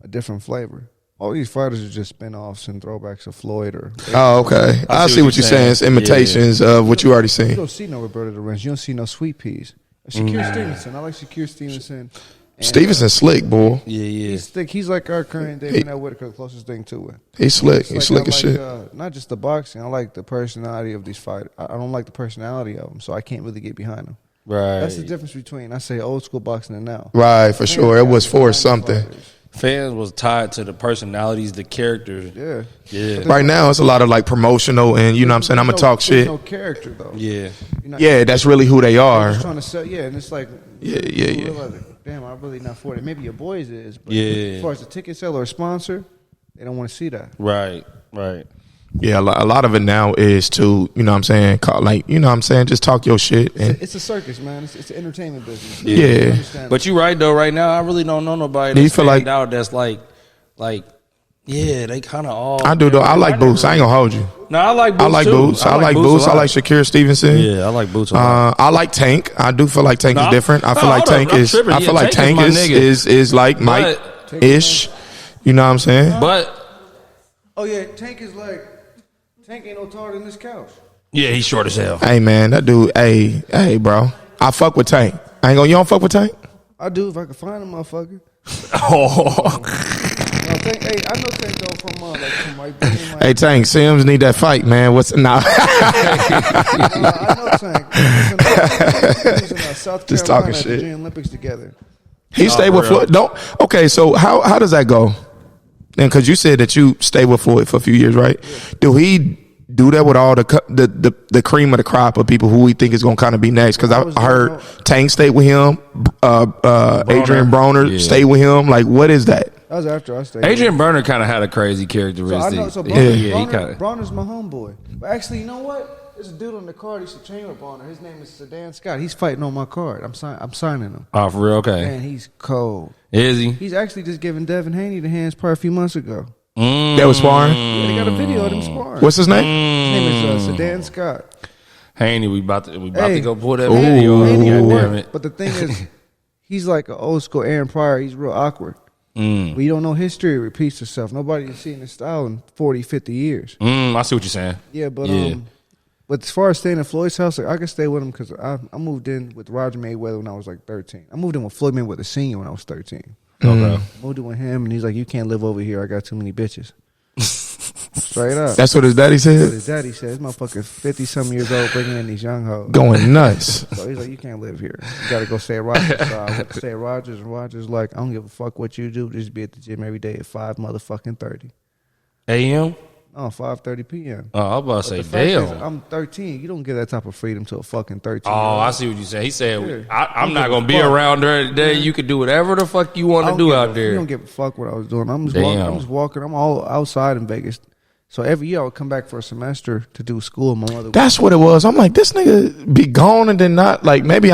a different flavor. All these fighters are just spin-offs and throwbacks of Floyd or. Oh, okay. I see what you're saying. It's imitations of what you already You seen. don't see no Roberto Lorenz. You don't see no Sweet Peas. Shakir Stevenson. I like Shakir Stevenson. And, Stevenson slick, boy. Yeah. He's thick. He's like our current David Whitaker, the closest thing to it. He's slick. He's Like, slick I as shit. not just the boxing. I like the personality of these fighters. I don't like the personality of them, so I can't really get behind them. Right. That's the difference between, I say, old school boxing and now. Right, for sure. It was for something. Fans was tied to the personalities, the characters. Yeah. Right now, it's a lot of like promotional, and you know what I'm saying? I'm going to talk shit. No character, though. Yeah. You're not- Yeah, that's really who they They're are. just trying to sell, and it's like, Yeah. you realize, damn, I'm really not for it. Maybe your boys is, but Yeah. as far as a ticket seller or a sponsor, they don't want to see that. Right. Yeah, a lot of it now is to, you know what I'm saying, like, you know what I'm saying, just talk your shit. And It's a circus, man. It's an entertainment business. Yeah. You understand But you right though. Right now, I really don't know nobody Do you that feel stand like- out. That's like, yeah, they kind of all. I do, though. I like Boots. I ain't going to hold you. No, I like Boots. I like too. Boots. I like Boots. a I lot. like Shakir Stevenson. Yeah, I like Boots a lot. I like Tank. I do feel like Tank is different. I feel like hold up. Tank I'm is. tripping. I Yeah, feel like Tank Tank is my nigga. is like Mike ish. You know what I'm saying? But Oh yeah, Tank ain't no taller than this couch. yeah, he's short as hell. Hey man, that dude. Hey, bro. I fuck with Tank. I ain't gonna. You don't fuck with Tank? I do if I can find a motherfucker. Oh, No, I know Tank though from like Hey Tank, Sims need that fight, man. What's nah? I know Tank. He was in South Just Carolina talking at the shit. Junior Olympics together. He stayed with real. Floyd. Don't. Okay, so how does that go? And because you said that you stayed with Floyd for a few years, right? Yeah. Do he do that with all the cream of the crop of people who we think is going to kind of be next? Because I heard Tank stayed with him, Adrian Broner stayed with him. Like, what is that? That was after I stayed. Adrian Burner kind of had a crazy characteristic. So He kind of. Bronner's my homeboy. But actually, you know what? There's a dude on the card. He used to train with Bronner. His name is Sedan Scott. He's fighting on my card. I'm signing him. Oh, for real? Okay. Man, he's cold. Is he? He's actually just giving Devin Haney the hands probably a few months ago. That was sparring. Yeah, they got a video of them sparring. What's his name? His name is Sedan Scott. Haney, we about to go pull that Ooh. video. Haney God will damn work. it. But the thing is, he's like an old school Aaron Pryor. He's real awkward. When you don't know history, it repeats itself. Nobody has seen this style in 40, 50 years. I see what you're saying. Yeah, but as far as staying at Floyd's house, like, I could stay with him because I moved in with Roger Mayweather when I was like 13. I moved in with Floyd Mayweather Sr. when I was 13. Okay. Moved in with him, and he's like, "You can't live over here. I got too many bitches." Straight up. That's what his daddy What said. his daddy said. This motherfucker 50-some years old bringing in these young hoes. Going nuts. So he's like, "You can't live here. You got to go stay at Rogers." So I went to stay at Rogers, and Rogers like, "I don't give a fuck what you do. Just be at the gym every day at 5:30. AM? Oh, 5:30 p.m. Oh, I was about to say, The fact is, damn. I'm 13. You don't get that type of freedom to a fucking 13. Oh, I see what you saying. He said, Yeah. I'm You not give going a to be fuck. around during the day. You can do whatever the fuck you want to do out You there. don't give a fuck what I was doing. I'm Damn. just walking. I'm all outside in Vegas. So every year I would come back for a semester to do school. My mother. That's what it was. I'm like, this nigga be gone and then not. Like, maybe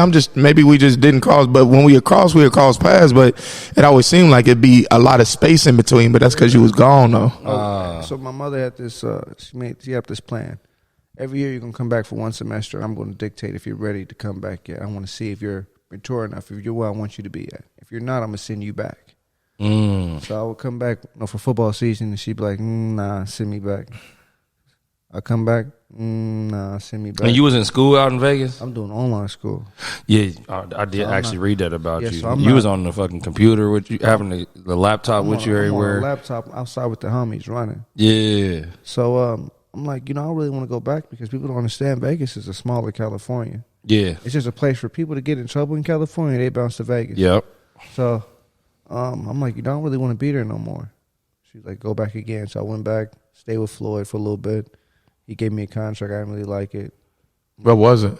we just didn't cross. But when we cross paths. But it always seemed like it'd be a lot of space in between. But that's because you was gone, though. So my mother had this. She had this plan. Every year you're gonna come back for one semester. I'm gonna dictate if you're ready to come back yet. I want to see if you're mature enough. If you're where I want you to be at. If you're not, I'm gonna send you back. So I would come back for football season, and she'd be like, "Nah, send me back." I come back, nah, send me back. And you was in school out in Vegas? I'm doing online school. Yeah, I did actually read that about Yeah, you. so I'm You not- was on the fucking computer with you, having the laptop with you I'm on everywhere. a laptop outside with the homies running. Yeah. So I'm like, I really want to go back because people don't understand Vegas is a smaller California. Yeah. It's just a place for people to get in trouble in California. They bounce to Vegas. Yep. So I'm like, you don't really want to be there no more. She's like, go back again. So I went back, stayed with Floyd for a little bit. He gave me a contract. I didn't really like it. What was it?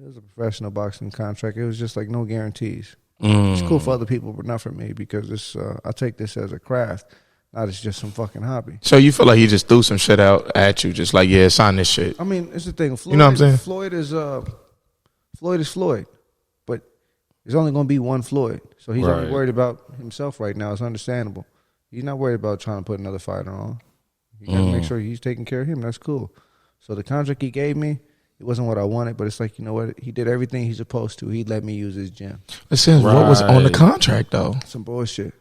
It was a professional boxing contract. It was just like no guarantees. It's cool for other people, but not for me because this. I take this as a craft, not as just some fucking hobby. So you feel like he just threw some shit out at you, just like, yeah, sign this shit. I mean, it's the thing. Floyd, You know what I'm saying? Floyd is Floyd, but There's only going to be one Floyd. So he's only Right. worried about himself right now. It's understandable. He's not worried about trying to put another fighter on. You got to make sure he's taking care of him. That's cool. So the contract he gave me, it wasn't what I wanted, but it's like, you know what? He did everything he's supposed to. He let me use his gym. Listen, what was on the contract though? Some bullshit.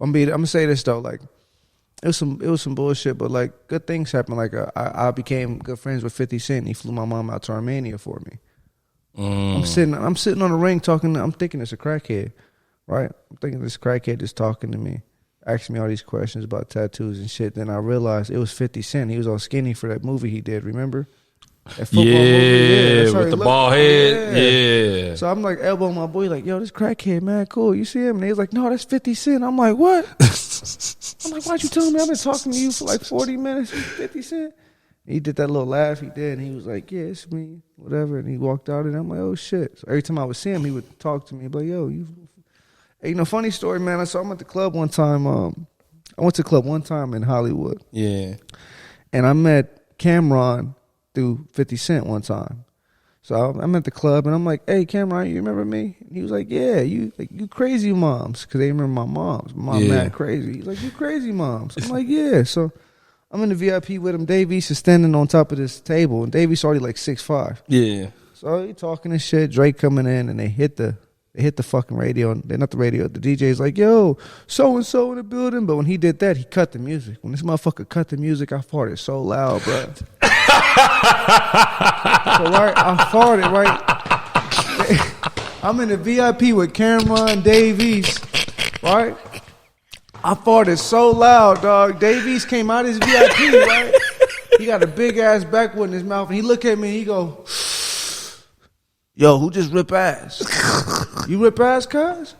I'm gonna say this though, like it was some bullshit, but like good things happened. Like I became good friends with 50 Cent. He flew my mom out to Armenia for me. I'm sitting on the ring talking. I'm thinking it's a crackhead, right? I'm thinking this crackhead is talking to me, asking me all these questions about tattoos and shit. Then I realized it was 50 Cent. He was all skinny for that movie he did. Remember? That football movie? Yeah, with the bald head. Yeah. So I'm like elbowing my boy, like, yo, this crackhead, man, cool. You see him? And he's like, no, that's 50 Cent. I'm like, what? I'm like, why'd you tell me? I've been talking to you for like 40 minutes. 50 Cent. He did that little laugh he did, and he was like, yeah, it's me, whatever. And he walked out, and I'm like, oh, shit. So every time I would see him, he would talk to me, but yo, hey, funny story, man. So I'm at the club one time. I went to the club one time in Hollywood. Yeah. And I met Cameron through 50 Cent one time. So I'm at the club, and I'm like, hey, Cameron, you remember me? And he was like, yeah, you crazy moms, because they remember my moms. My mom mad crazy. He's like, you crazy moms. I'm like, yeah. So I'm in the VIP with him. Dave East is standing on top of this table, and Dave East already like 6'5". Yeah. So he talking and shit. Drake coming in, and they hit the fucking radio. They're not the radio. The DJ's like, yo, so-and-so in the building. But when he did that, he cut the music. When this motherfucker cut the music, I farted so loud, bro. So right, I farted, right? I'm in the VIP with Cameron, Dave East, right? I farted so loud, dog. Dave East came out of his VIP, right? He got a big-ass backwood in his mouth, and he look at me, and he go, yo, who just rip ass? You rip ass, cuz?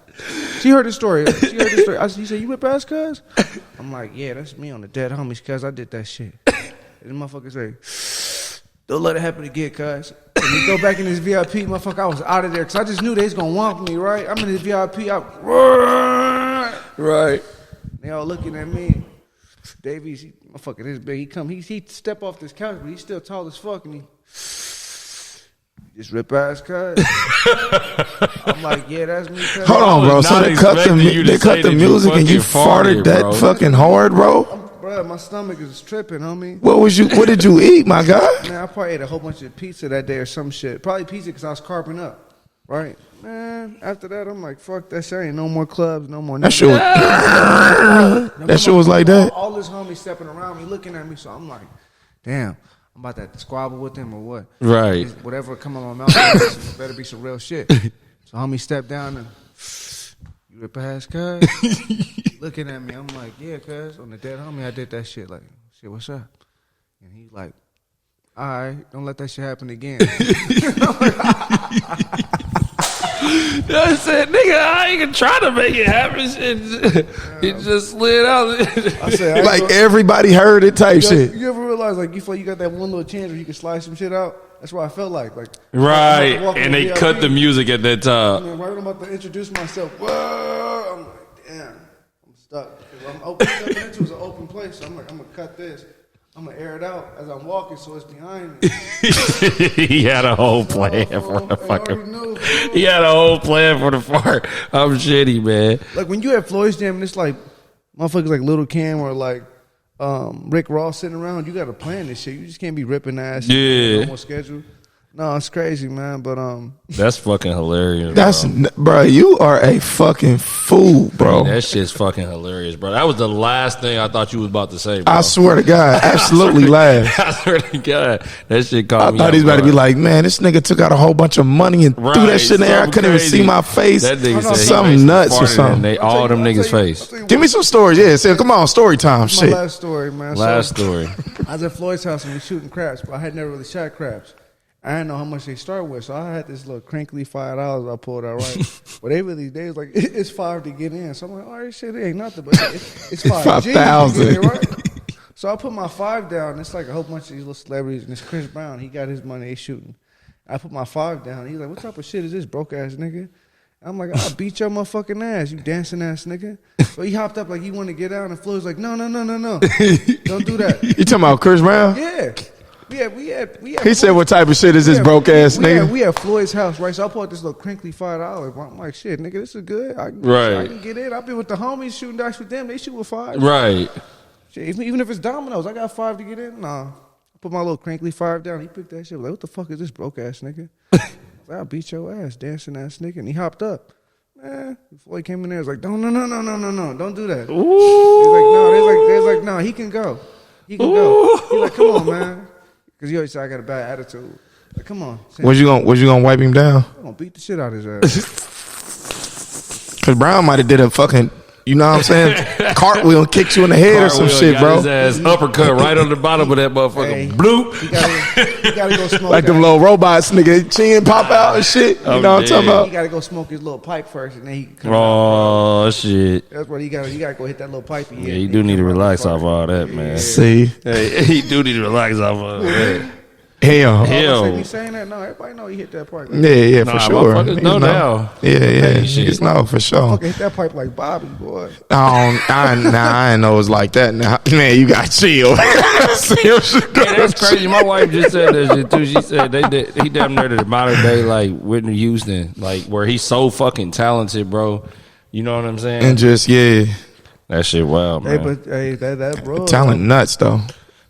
She heard the story. He said, you rip ass, cuz? I'm like, yeah, that's me on the Dead Homies, cuz I did that shit. And the motherfucker say, don't let it happen again, cuz. And he go back in his VIP, motherfucker, I was out of there, because I just knew they was going to womp me, right? I'm in his VIP, Right. They all looking at me. Davies, motherfucker, this big. He step off this couch, but he's still tall as fuck, and he just rip ass cuz. I'm like, yeah, that's me. Cuz. Hold on, bro. So they cut the music and you farted that bro. Fucking hard, bro. Bro, my stomach is tripping, homie. What did you eat, my guy? Man, I probably ate a whole bunch of pizza that day or some shit. Probably pizza because I was carving up, right? Man, after that, I'm like, fuck that shit. Ain't no more clubs, no more. That shit was like that. All this homies stepping around me, looking at me. So I'm like, damn, I'm about to squabble with them or what? Right. Whatever come on my mouth, better be some real shit. So homie stepped down and, you rip ass, cuz? Looking at me, I'm like, yeah, cuz. On the Dead Homie, I did that shit. Like, shit, what's up? And he's like, all right, don't let that shit happen again. I said, nigga, I ain't even trying to make it happen. It just slid out. I said, like everybody heard it type shit. You ever realize like you feel like you got that one little chance where you can slide some shit out? That's what I felt like. Right. And they cut the music at that time. Right when I'm about to introduce myself, whoa, I'm like, damn, I'm stuck. I'm stepping into is an open place. So I'm like, I'm gonna cut this. I'm gonna air it out as I'm walking, so it's behind me. He had a whole plan for the fucking. He had a whole plan for the fart. I'm shitty, man. Like when you at Floyd's Jam, and it's like motherfuckers like Little Cam or like Rick Ross sitting around. You got to plan this shit. You just can't be ripping ass. Yeah. No schedule. No, it's crazy, man. But that's fucking hilarious. That's bro. You are a fucking fool, bro. Man, that shit's fucking hilarious, bro. That was the last thing I thought you was about to say, bro. I swear to God, absolutely last. I swear to God, that shit caught me. I thought he was about to be like, man, this nigga took out a whole bunch of money and threw that shit in the air. I couldn't even see my face. That nigga said something nuts or something. All them niggas' face. Give me some stories. Yeah, say, come on, story time. Shit. My last story, man. Last story. I was at Floyd's house and we shooting craps, but I had never really shot craps. I didn't know how much they start with, so I had this little crinkly $5 I pulled out, right? But they was like, it's $5 to get in. So I'm like, all right, shit, it ain't nothing, but it's 5,000, right? So I put my $5 down. It's like a whole bunch of these little celebrities, and it's Chris Brown. He got his money, they shooting. I put my $5 down. He's like, what type of shit is this, broke ass nigga? I'm like, I'll beat your motherfucking ass, you dancing ass nigga. So he hopped up like he wanted to get out, and Floyd's like, no. Don't do that. You talking about Chris Brown? Yeah. He said, "What type of shit is this broke ass nigga?" We at Floyd's house, right? So I bought this little crinkly $5. I'm like, shit, nigga, this is good. I can get in. I've been with the homies shooting dice with them. They shoot with $5. Right. Shit, even if it's dominoes, I got $5 to get in. Nah, I put my little crinkly $5 down. He picked that shit. Like, what the fuck is this broke ass nigga? I'll beat your ass, dancing ass nigga. And he hopped up. Man, before he came in there, he was like, no, don't do that. He's like, no, he can go. He can go. He's like, come on, man. Because he always said I got a bad attitude. Like, come on. Was you gonna wipe him down? I'm gonna beat the shit out of his ass. Because Brown might have did a fucking, you know what I'm saying, cartwheel and kicked you in the head or some shit, bro. His ass uppercut right on the bottom of that motherfucker. Hey, Bloop. He gotta go smoke. Like them little robots, nigga, chin pop out and shit. You know what I'm talking about? He gotta go smoke his little pipe first, and then he come out. Shit. That's what you gotta go hit that little pipe. Yeah, you do need to relax off all that, man. See, hey, he do need to relax off all that. Hell. You saying that? No, everybody know he hit that pipe. Like, yeah, for sure. No doubt. Yeah, niggas know for sure. Hit that pipe like Bobby, boy. I ain't know it was like that. Now, man, you got chill. That's crazy. My wife just said that shit too. She said he damn near the modern day like Whitney Houston, like where he's so fucking talented, bro. You know what I'm saying? And just that shit wild, man. That bro, talent nuts though.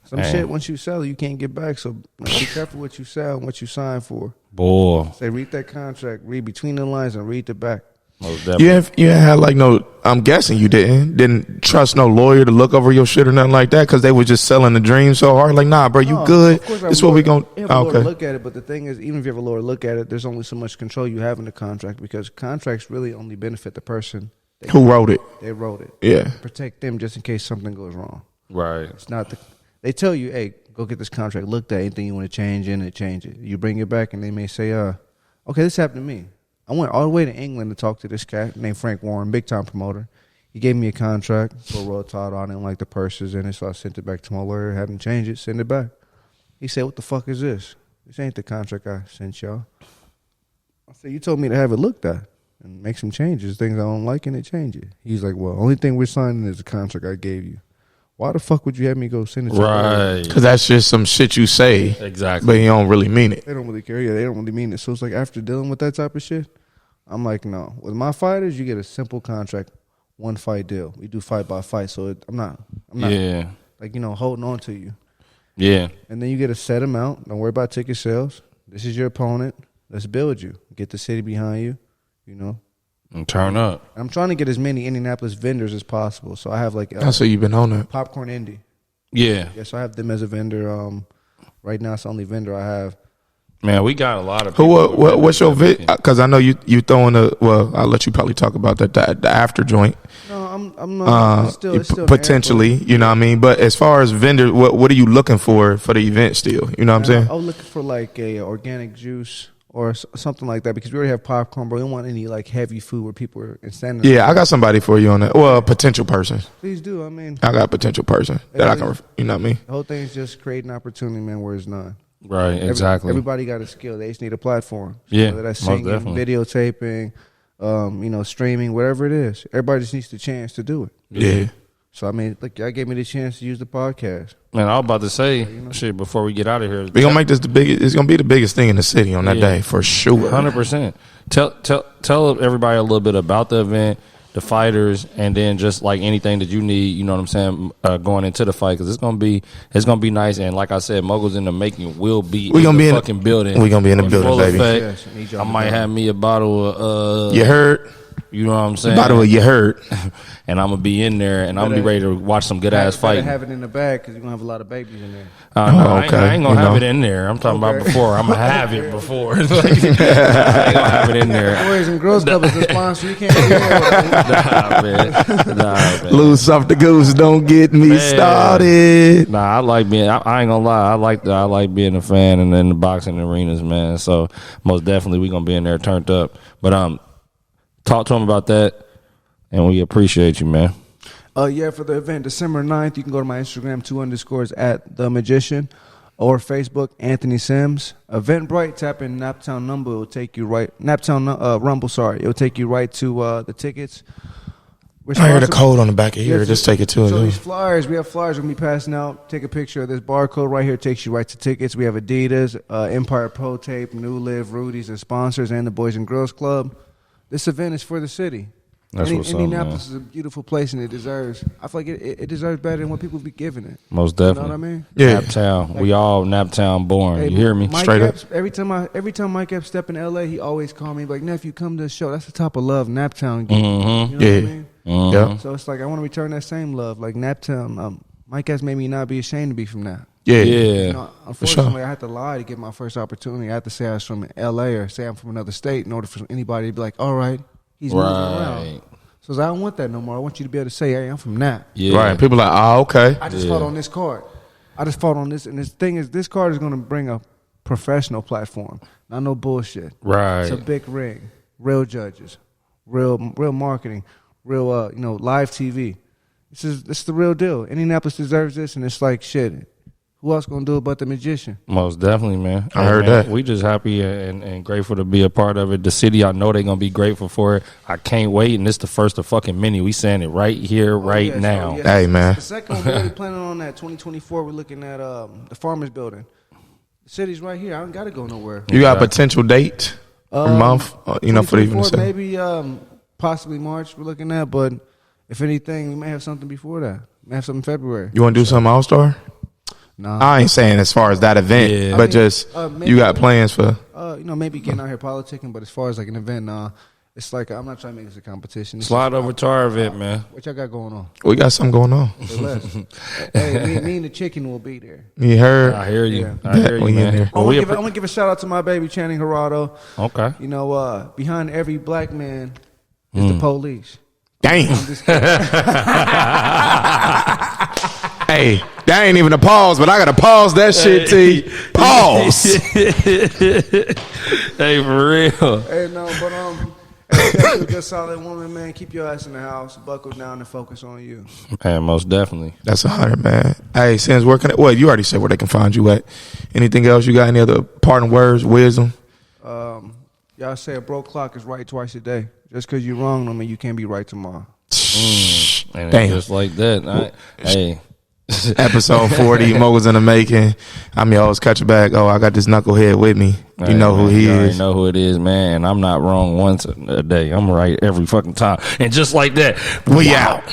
Some shit once you sell, you can't get back. So be careful what you sell and what you sign for. Boy, say read that contract, read between the lines, and read the back. Most definitely. You ain't had like no. I'm guessing you didn't trust no lawyer to look over your shit or nothing like that because they were just selling the dream so hard. Like, nah, bro, you good. This is what we gonna. Okay. Look at it, but the thing is, even if you have a lawyer look at it, there's only so much control you have in the contract because contracts really only benefit the person who wrote it. They wrote it. Yeah, protect them just in case something goes wrong. Right. It's not the. They tell you, hey, go get this contract looked at. Anything you want to change in it, change it. You bring it back, and they may say, okay, this happened to me. I went all the way to England to talk to this guy named Frank Warren, big time promoter. He gave me a contract for a royal title. I didn't like the purses in it, so I sent it back to my lawyer, had him change it, send it back. He said, what the fuck is this? This ain't the contract I sent y'all. I said, you told me to have it looked at and make some changes, things I don't like, and it change it. He's like, well, only thing we're signing is the contract I gave you. Why the fuck would you have me go send it to right? Because that's just some shit you say. Exactly. But you don't really mean it. They don't really care. Yeah, they don't really mean it. So it's like after dealing with that type of shit, I'm like, no. With my fighters, you get a simple contract, one fight deal. We do fight by fight. So I'm not like, holding on to you. Yeah. And then you get a set amount. Don't worry about ticket sales. This is your opponent. Let's build you. Get the city behind you, And turn up. I'm trying to get as many Indianapolis vendors as possible. So I have like so you've been on that. Popcorn Indy. Yeah. Yeah, so I have them as a vendor. Right now it's the only vendor I have. Man, we got a lot of people. What's your because I know you throwing I'll let you probably talk about that the after joint. No, I'm not. It's still potentially, you know what I mean? But as far as vendors, what are you looking for the event still? You know what I'm saying? I was looking for like a organic juice or something like that because we already have popcorn, but we don't want any like heavy food where people are standing. Yeah, I got somebody for you on that. Well, a potential person. Please do. I mean, I got a potential person that I can, you know what I mean? The whole thing is just creating opportunity, man, where it's none. Right, exactly. Everybody got a skill. They just need a platform. So yeah, whether that's singing, videotaping, streaming, whatever it is. Everybody just needs the chance to do it. Yeah. So, I mean, look, y'all gave me the chance to use the podcast. Man, I was about to say, shit, before we get out of here. We're going to make this the biggest, it's going to be the biggest thing in the city on that day, for sure. 100%. Tell everybody a little bit about the event, the fighters, and then just like anything that you need, you know what I'm saying, going into the fight, because it's gonna be nice. And like I said, Moguls in the Making will be in the fucking building. We're gonna be in the building, baby. Yes, I might have me a bottle of You heard? You know what I'm saying? Bottle of You Heard. And I'm gonna be in there, and I'm gonna be ready to watch some good ass fighting. Have it in the bag because you're gonna have a lot of babies in there. No, I ain't gonna have it in there. I'm talking about before. I'm gonna have it before. I ain't gonna have it in there. Boys and Girls Club is the sponsor. You can't do that. Nah, man. Loose off the goose. Don't get me started. Nah, I like being. I ain't gonna lie. I like being a fan and in the boxing arenas, man. So most definitely we gonna be in there turned up. But talk to him about that, and we appreciate you, man. For the event, December 9th, you can go to my Instagram, 2_ at The Magician, or Facebook, Anthony Sims. Eventbrite, tap in Naptown number. It will take you right, Naptown Rumble, sorry. It will take you right to the tickets. I heard a code on the back of here. Just take it to it. So these flyers, we have flyers we're going to be passing out. Take a picture of this barcode right here. Takes you right to tickets. We have Adidas, Empire Pro Tape, New Live, Rudy's, and sponsors, and the Boys and Girls Club. This event is for the city. That's what's up, Indianapolis man. is a beautiful place, and it deserves. I feel like it deserves better than what people be giving it. Most definitely. You know what I mean? Yeah. Naptown. We all Naptown born. Hey, You hear me? Mike Straight up. Epps, every time Mike Epps step in LA, he always call me like, nephew, come to the show. That's the top of love, Naptown. Mm-hmm. You know what I Yeah. mean? Yeah. So it's like I want to return that same love, like Naptown. Mike Epps made me not be ashamed to be from that. Yeah. You know, unfortunately, sure. I had to lie to get my first opportunity. I had to say I was from LA or say I'm from another state in order for anybody to be like, all right, he's moving around. Right. So I don't want that no more. I want you to be able to say, hey, I'm from Nap. Yeah. Right. People like, oh, okay. I just fought on this card. I just fought on this. And this thing is, this card is going to bring a professional platform. Not no bullshit. Right. It's a big ring. Real judges. Real marketing. Real, live TV. This is the real deal. Indianapolis deserves this, and it's like, shit, who else going to do it but the magician? Most definitely, man. I heard man, that. We just happy and grateful to be a part of it. The city, I know they're going to be grateful for it. I can't wait. And this the first of fucking many. We saying it right here, right now. Hey, man. The second one, we're really planning on that. 2024, we're looking at the Farmers Building. The city's right here. I don't got to go nowhere. You got a potential date or month, for the even 2024, to say? maybe possibly March we're looking at, but if anything, we may have something before that. We may have something in February. You want to do something All-Star? Nah. I ain't saying as far as that event, Yeah. but I mean, just maybe- you got plans for. Maybe getting out here politicking, but as far as like an event, nah. It's like I'm not trying to make this a competition. It's Slide just- over to our event, man. What y'all got going on? We got something going on. Say less. Hey, me and the chicken will be there. You heard? I hear you. Yeah. I hear you, We in man. there. Well, I'm gonna give a shout out to my baby Channing Gerardo. okay. You know, behind every black man is the police. Damn. Hey, that ain't even a pause, but I gotta pause that shit, T. Pause. Hey, for real. Hey, no, but hey, good solid woman, man. Keep your ass in the house, buckle down, and focus on you. Man, most definitely. That's 100, man. Hey, since working at, well, you already said where they can find you at. Anything else? You got any other parting words, wisdom? Y'all say a broke clock is right twice a day. Just because you're wrong don't mean you can't be right tomorrow. And Damn. just like that. Hey. Episode 40, Moguls in the making. I'm your host, Catch Your Bag. Oh, I got this knucklehead with me. You know who he You already is. know who it is, man. And I'm not wrong once a day. I'm right every fucking time. And just like that, We out.